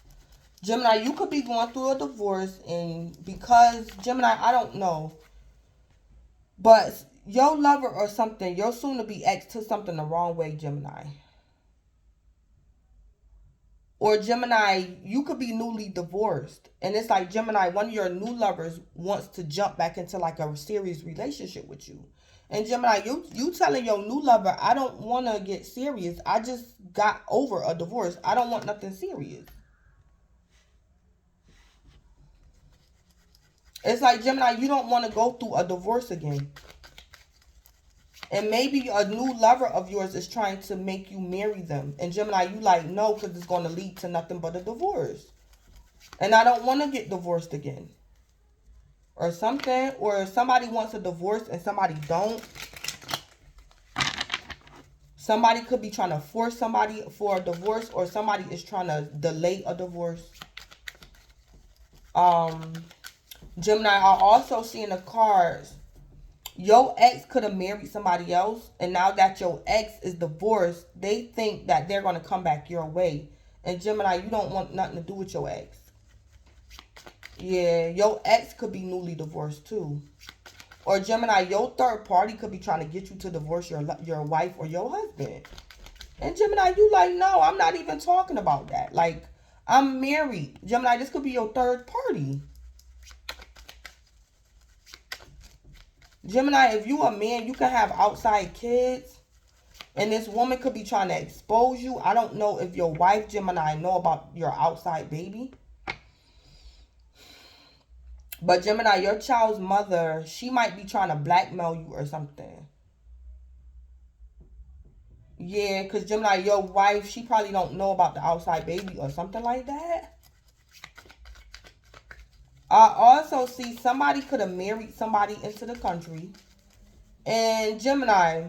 Gemini, you could be going through a divorce, and because, Gemini, I don't know, but your lover or something, your soon-to-be ex took something the wrong way, Gemini. Or Gemini, you could be newly divorced. And it's like, Gemini, one of your new lovers wants to jump back into like a serious relationship with you. And Gemini, you telling your new lover, I don't want to get serious. I just got over a divorce. I don't want nothing serious. It's like, Gemini, you don't want to go through a divorce again. And maybe a new lover of yours is trying to make you marry them. And Gemini, you like, no, because it's going to lead to nothing but a divorce. And I don't want to get divorced again. Or something. Or if somebody wants a divorce and somebody don't. Somebody could be trying to force somebody for a divorce. Or somebody is trying to delay a divorce. Gemini, I also see in the cards, your ex could have married somebody else, and now that your ex is divorced, they think that they're going to come back your way. And Gemini, you don't want nothing to do with your ex. Yeah, your ex could be newly divorced too. Or Gemini, your third party could be trying to get you to divorce your wife or your husband. And Gemini, you like, no, I'm not even talking about that. Like, I'm married. Gemini, this could be your third party. Gemini, if you a man, you can have outside kids. And this woman could be trying to expose you. I don't know if your wife, Gemini, know about your outside baby. But Gemini, your child's mother, she might be trying to blackmail you or something. Yeah, because Gemini, your wife, she probably don't know about the outside baby or something like that. I also see somebody could have married somebody into the country. And Gemini,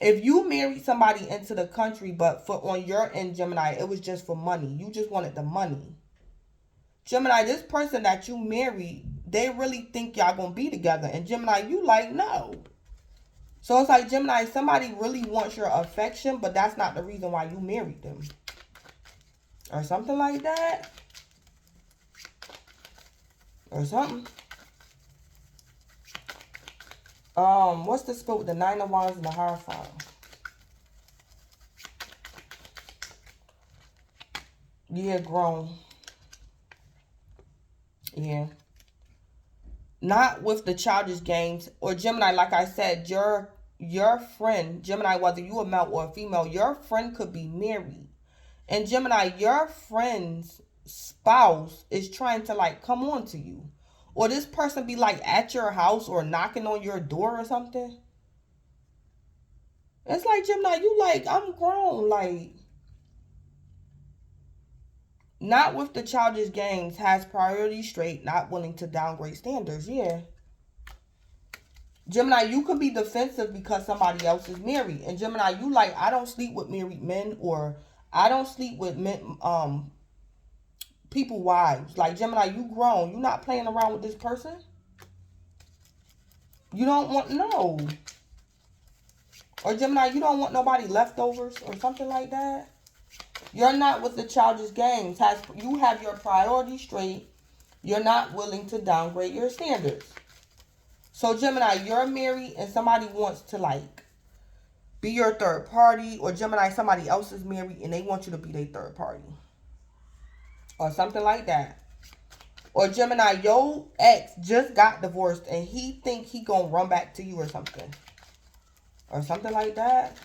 if you married somebody into the country, but for on your end, Gemini, it was just for money. You just wanted the money. Gemini, this person that you married, they really think y'all gonna be together. And Gemini, you like, no. So it's like, Gemini, somebody really wants your affection, but that's not the reason why you married them. Or something like that. Or something. What's the split with the Nine of Wands and the Hierophant? Yeah, grown. Yeah. Not with the childish games. Or Gemini, like I said, your friend, Gemini, whether you a male or a female, your friend could be married. And Gemini, your friend's spouse is trying to like come on to you. Or this person be like at your house or knocking on your door or something. It's like, Gemini, you like, I'm grown. Like, not with the childish games, has priorities straight, not willing to downgrade standards. Yeah. Gemini, you could be defensive because somebody else is married. And Gemini, you like, I don't sleep with married men, or I don't sleep with men, people wives. Like, Gemini, you grown. You not playing around with this person. You don't want, no. Or Gemini, you don't want nobody leftovers or something like that. You're not with the childish games. You have your priorities straight. You're not willing to downgrade your standards. So Gemini, you're married and somebody wants to like be your third party. Or Gemini, somebody else is married and they want you to be their third party. Or something like that. Or Gemini, your ex just got divorced and he think he gonna run back to you or something. Or something like that.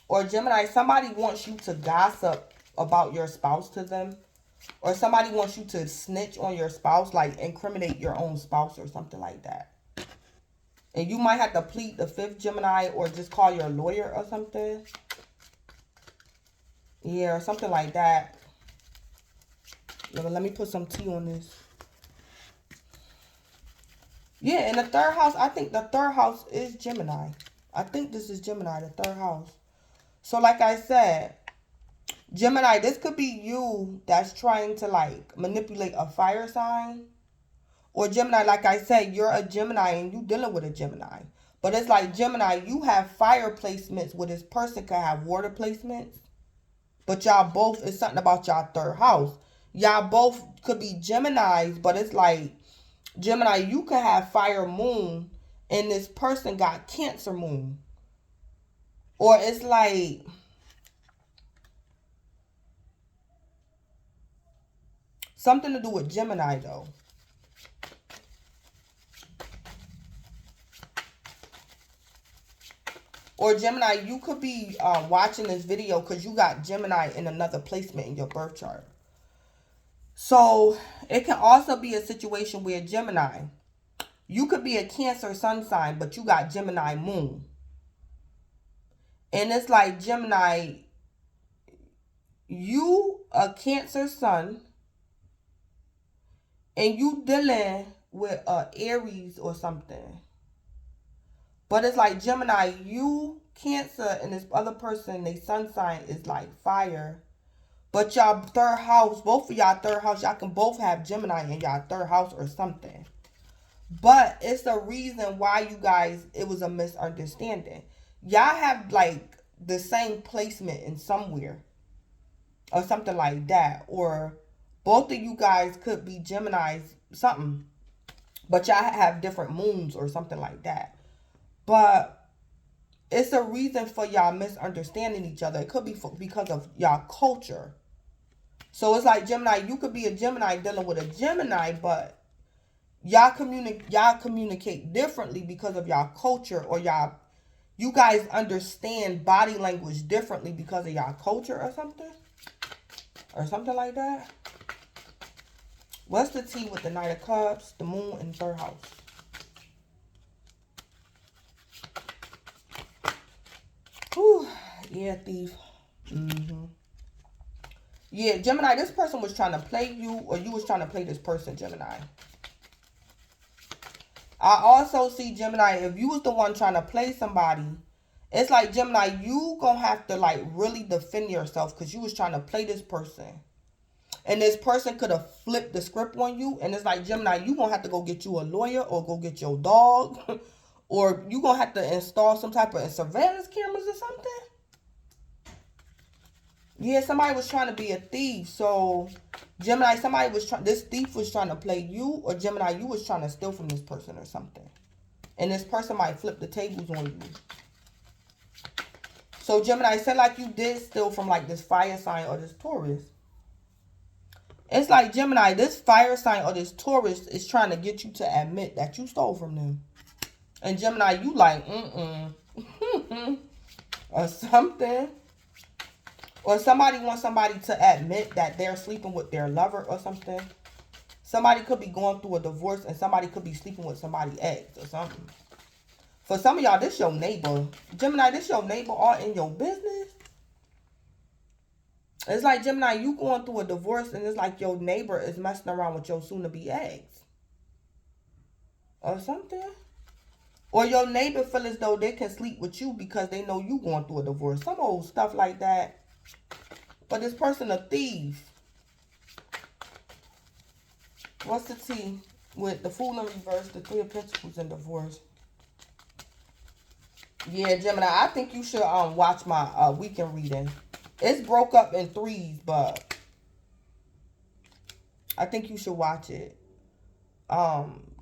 Or Gemini, somebody wants you to gossip about your spouse to them. Or somebody wants you to snitch on your spouse, like incriminate your own spouse or something like that. And you might have to plead the fifth, Gemini, or just call your lawyer or something. Yeah, or something like that. Let me put some tea on this. Yeah, in the third house, I think the third house is Gemini. I think this is Gemini, the third house. So like I said, Gemini, this could be you that's trying to like manipulate a fire sign. Or Gemini, like I said, you're a Gemini and you dealing with a Gemini. But it's like, Gemini, you have fire placements where this person could have water placements. But y'all both, it's something about y'all third house. Y'all both could be Geminis, but it's like, Gemini, you could have fire moon and this person got Cancer moon. Or it's like, something to do with Gemini though. Or Gemini, you could be watching this video because you got Gemini in another placement in your birth chart. So it can also be a situation where Gemini, you could be a Cancer sun sign, but you got Gemini moon. And it's like, Gemini, you a Cancer sun and you dealing with Aries or something. But it's like, Gemini, you Cancer and this other person, their sun sign is like fire. But y'all third house, both of y'all third house, y'all can both have Gemini in y'all third house or something. But it's the reason why you guys, it was a misunderstanding. Y'all have like the same placement in somewhere. Or something like that. Or both of you guys could be Geminis, something. But y'all have different moons or something like that. But it's a reason for y'all misunderstanding each other. It could be because of y'all culture. So it's like, Gemini, you could be a Gemini dealing with a Gemini, but y'all communicate differently because of y'all culture, or you guys understand body language differently because of y'all culture or something. Or something like that. What's the tea with the Knight of Cups, the moon, and third house? Whew. Yeah, thief. Yeah, Gemini, this person was trying to play you, or you was trying to play this person, Gemini. I also see, Gemini, if you was the one trying to play somebody, it's like, Gemini, you gonna have to like really defend yourself because you was trying to play this person. And this person could have flipped the script on you. And it's like, Gemini, you gonna have to go get you a lawyer or go get your dog. Or you gonna have to install some type of surveillance cameras or something. Yeah, somebody was trying to be a thief. So, Gemini, this thief was trying to play you. Or Gemini, you was trying to steal from this person or something. And this person might flip the tables on you. So Gemini, say like you did steal from like this fire sign or this Taurus. It's like Gemini, this fire sign or this Taurus is trying to get you to admit that you stole from them. And Gemini, you like, or something. Or somebody wants somebody to admit that they're sleeping with their lover or something. Somebody could be going through a divorce and somebody could be sleeping with somebody's ex or something. For some of y'all, this your neighbor. Gemini, this your neighbor all in your business. It's like, Gemini, you going through a divorce and it's like your neighbor is messing around with your soon-to-be ex. Or something. Or your neighbor feel as though they can sleep with you because they know you going through a divorce. Some old stuff like that. But this person a thief. What's the tea with the Fool in reverse, the Three of Pentacles, and divorce? Yeah, Gemini, I think you should watch my weekend reading. It's broke up in threes, but I think you should watch it.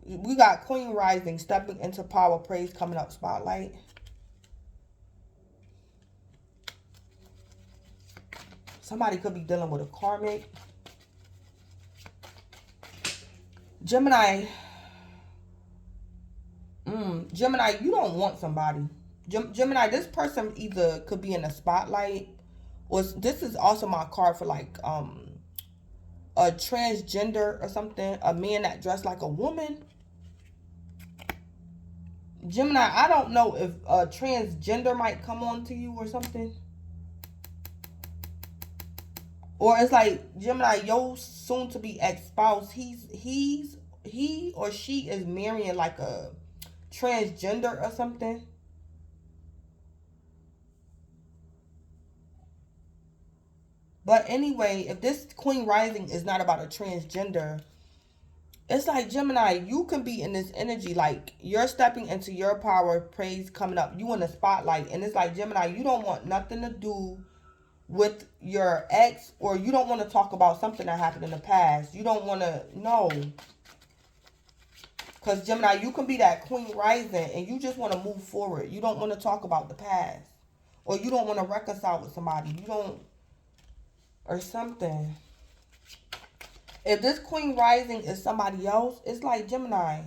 We got Queen Rising, stepping into power, praise coming up, spotlight. Somebody could be dealing with a karmic. Gemini. Gemini, you don't want somebody. Gemini, this person either could be in the spotlight, or this is also my card for like a transgender or something, a man that dressed like a woman. Gemini, I don't know if a transgender might come on to you or something. Or it's like, Gemini, your soon-to-be ex-spouse, he or she is marrying like a transgender or something. But anyway, if this Queen Rising is not about a transgender, it's like, Gemini, you can be in this energy, like you're stepping into your power, praise coming up, you in the spotlight. And it's like, Gemini, you don't want nothing to do with your ex, or you don't want to talk about something that happened in the past. You don't want to know. Because Gemini, you can be that Queen Rising and you just want to move forward. You don't want to talk about the past. Or you don't want to reconcile with somebody. You don't, or something. If this Queen Rising is somebody else, it's like, Gemini,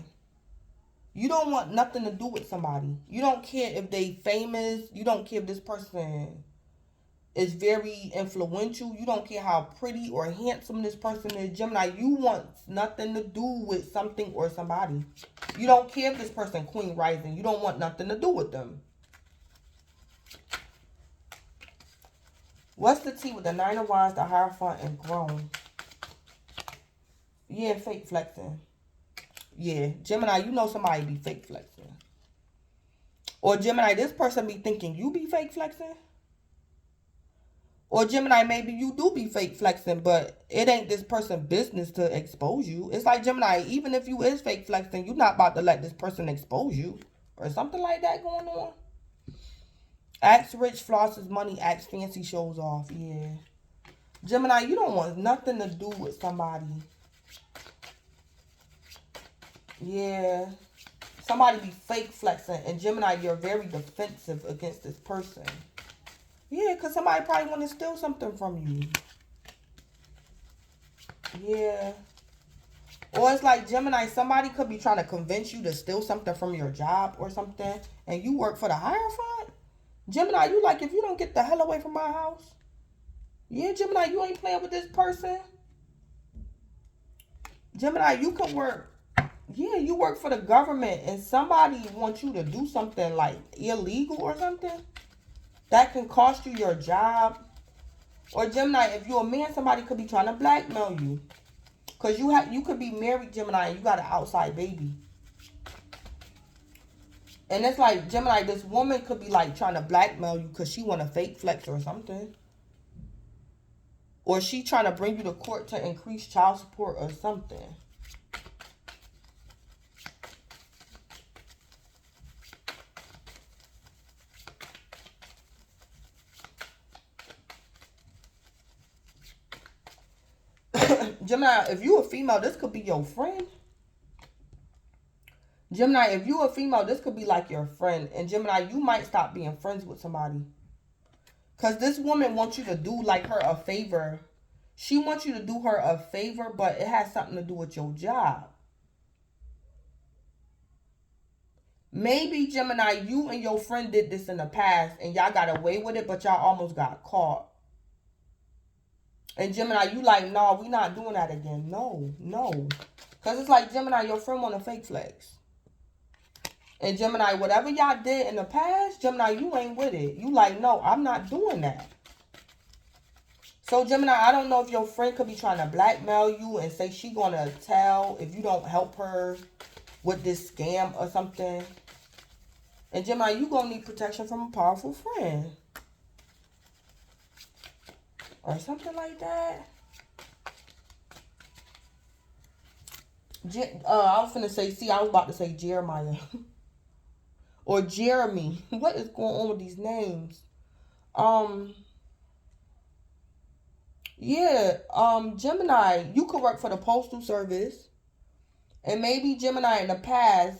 you don't want nothing to do with somebody. You don't care if they famous. You don't care if this person is very influential. You don't care how pretty or handsome this person is. Gemini, you want nothing to do with something or somebody. You don't care if this person Queen Rising. You don't want nothing to do with them. What's the tea with the Nine of Wands, the Hierophant, and Throne? Yeah, fake flexing. Yeah, Gemini, you know somebody be fake flexing. Or Gemini, this person be thinking you be fake flexing. Or Gemini, maybe you do be fake flexing, but it ain't this person's business to expose you. It's like, Gemini, even if you is fake flexing, you're not about to let this person expose you. Or something like that going on. Acts rich, flosses money, acts fancy, shows off. Yeah. Gemini, you don't want nothing to do with somebody. Yeah. Somebody be fake flexing. And Gemini, you're very defensive against this person. Yeah, because somebody probably want to steal something from you. Yeah. Or it's like, Gemini, somebody could be trying to convince you to steal something from your job or something. And you work for the Hierophant. Gemini, you like, if you don't get the hell away from my house. Yeah, Gemini, you ain't playing with this person. Gemini, you can work. Yeah, you work for the government. And somebody wants you to do something like illegal or something. That can cost you your job. Or Gemini, if you're a man, somebody could be trying to blackmail you. Because you could be married, Gemini, and you got an outside baby. And it's like, Gemini, this woman could be like trying to blackmail you because she want a fake flex or something. Or she trying to bring you to court to increase child support or something. Gemini, if you a female, this could be your friend. Gemini, if you a female, this could be like your friend. And Gemini, you might stop being friends with somebody. Because this woman wants you to do like her a favor. She wants you to do her a favor, but it has something to do with your job. Maybe, Gemini, you and your friend did this in the past and y'all got away with it, but y'all almost got caught. And Gemini, you like, no, we not doing that again. No. Because it's like, Gemini, your friend want to fake flex. And Gemini, whatever y'all did in the past, Gemini, you ain't with it. You like, no, I'm not doing that. So, Gemini, I don't know if your friend could be trying to blackmail you and say she going to tell if you don't help her with this scam or something. And Gemini, you going to need protection from a powerful friend. Or something like that. I was finna say, I was about to say Jeremiah. Or Jeremy. What is going on with these names? Yeah, Gemini, you could work for the postal service. And maybe, Gemini, in the past,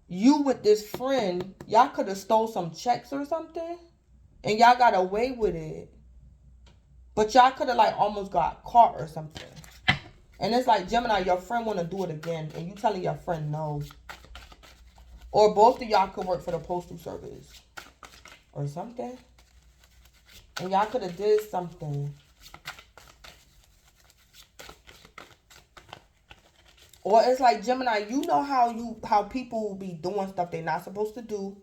you with this friend, y'all could have stole some checks or something. And y'all got away with it. But y'all could have like almost got caught or something. And it's like, Gemini, your friend want to do it again. And you telling your friend no. Or both of y'all could work for the postal service. Or something. And y'all could have did something. Or it's like, Gemini, you know how people will be doing stuff they're not supposed to do.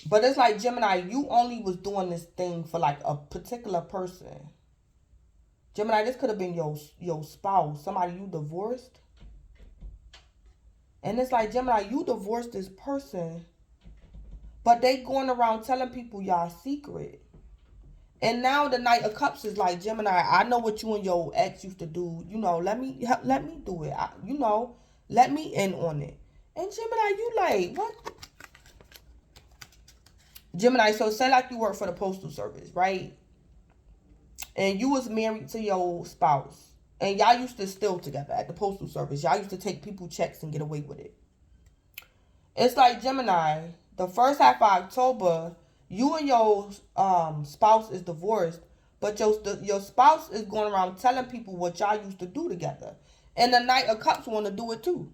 But it's like, Gemini, you only was doing this thing for like a particular person. Gemini, this could have been your spouse, somebody you divorced. And it's like, Gemini, you divorced this person, but they going around telling people y'all secret. And now the Knight of Cups is like, Gemini, I know what you and your ex used to do. You know, let me do it. Let me in on it. And Gemini, you like, what? Gemini, so say like you work for the postal service, right? And you was married to your spouse. And y'all used to steal together at the postal service. Y'all used to take people checks and get away with it. It's like, Gemini, the first half of October, you and your spouse is divorced, but your spouse is going around telling people what y'all used to do together. And the Knight of Cups want to do it too.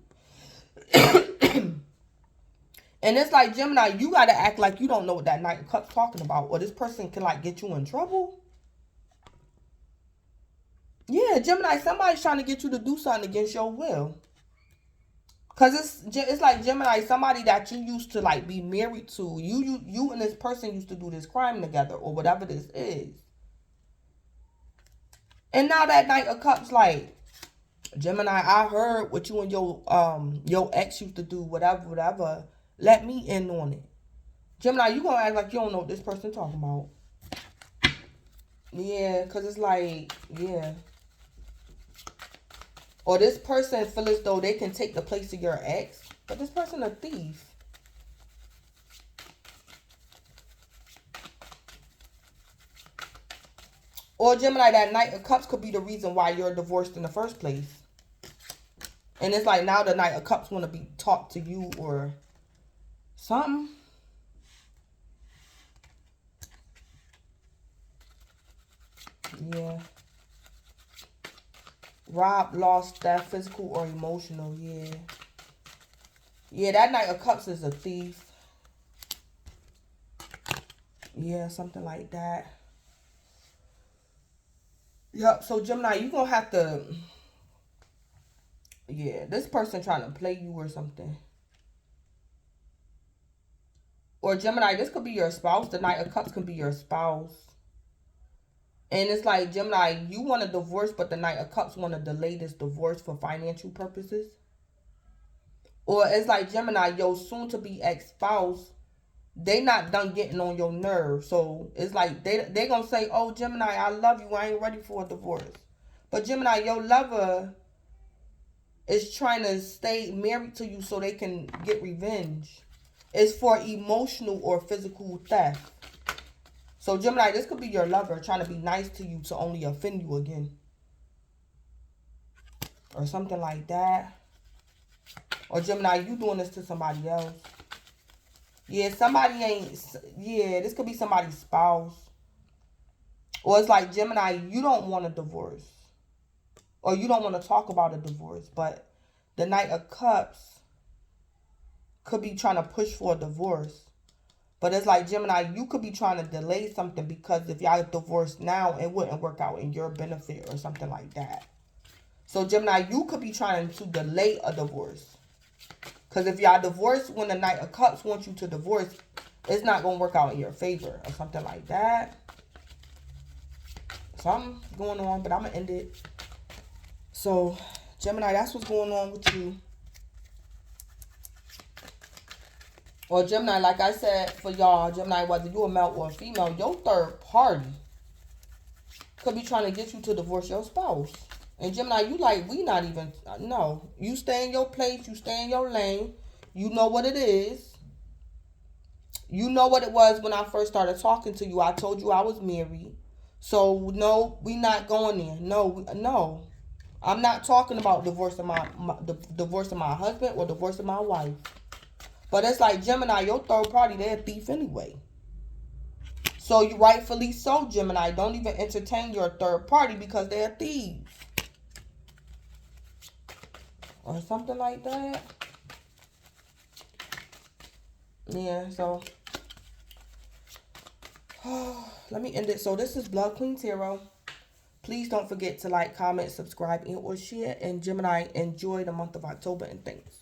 And it's like, Gemini, you got to act like you don't know what that Knight of Cups talking about. Or this person can like get you in trouble. Yeah, Gemini, somebody's trying to get you to do something against your will. Because it's like, Gemini, somebody that you used to like be married to. You and this person used to do this crime together or whatever this is. And now that Knight of Cups like, Gemini, I heard what you and your ex used to do, whatever. Let me in on it. Gemini, you gonna act like you don't know what this person talking about. Yeah, because it's like, yeah. Or this person feel as though they can take the place of your ex. But this person a thief. Or Gemini, that Knight of Cups could be the reason why you're divorced in the first place. And it's like now the Knight of Cups want to be taught to you or something. Yeah. Rob, lost, that physical or emotional, yeah. Yeah, that Knight of Cups is a thief. Yeah, something like that. Yep, so Gemini, you're going to have to... Yeah, this person trying to play you or something. Or Gemini, this could be your spouse. The Knight of Cups could be your spouse. And it's like, Gemini, you want a divorce, but the Knight of Cups want to delay this divorce for financial purposes. Or it's like, Gemini, your soon-to-be ex-spouse, they not done getting on your nerves. So it's like, they going to say, oh, Gemini, I love you. I ain't ready for a divorce. But Gemini, your lover is trying to stay married to you so they can get revenge. It's for emotional or physical theft. So, Gemini, this could be your lover trying to be nice to you to only offend you again. or something like that. Or Gemini, you doing this to somebody else. Yeah, somebody ain't, yeah, this could be somebody's spouse. Or it's like, Gemini, you don't want a divorce. Or you don't want to talk about a divorce. But the Knight of Cups could be trying to push for a divorce. But it's like, Gemini, you could be trying to delay something because if y'all divorced now, it wouldn't work out in your benefit or something like that. So, Gemini, you could be trying to delay a divorce. Because if y'all divorced when the Knight of Cups wants you to divorce, it's not going to work out in your favor or something like that. Something going on, but I'm going to end it. So, Gemini, that's what's going on with you. Or Gemini, like I said, for y'all, Gemini, whether you're a male or a female, your third party could be trying to get you to divorce your spouse. And Gemini, you like, we not even, no. You stay in your place. You stay in your lane. You know what it is. You know what it was when I first started talking to you. I told you I was married. So, no, we not going there. No. I'm not talking about divorcing divorcing my husband or divorcing my wife. But it's like, Gemini, your third party, they're a thief anyway. So, you rightfully so, Gemini. Don't even entertain your third party because they're thieves. Or something like that. Yeah, so let me end it. So this is Blood Queen Tarot. Please don't forget to like, comment, subscribe, and or share. And Gemini, enjoy the month of October and thanks.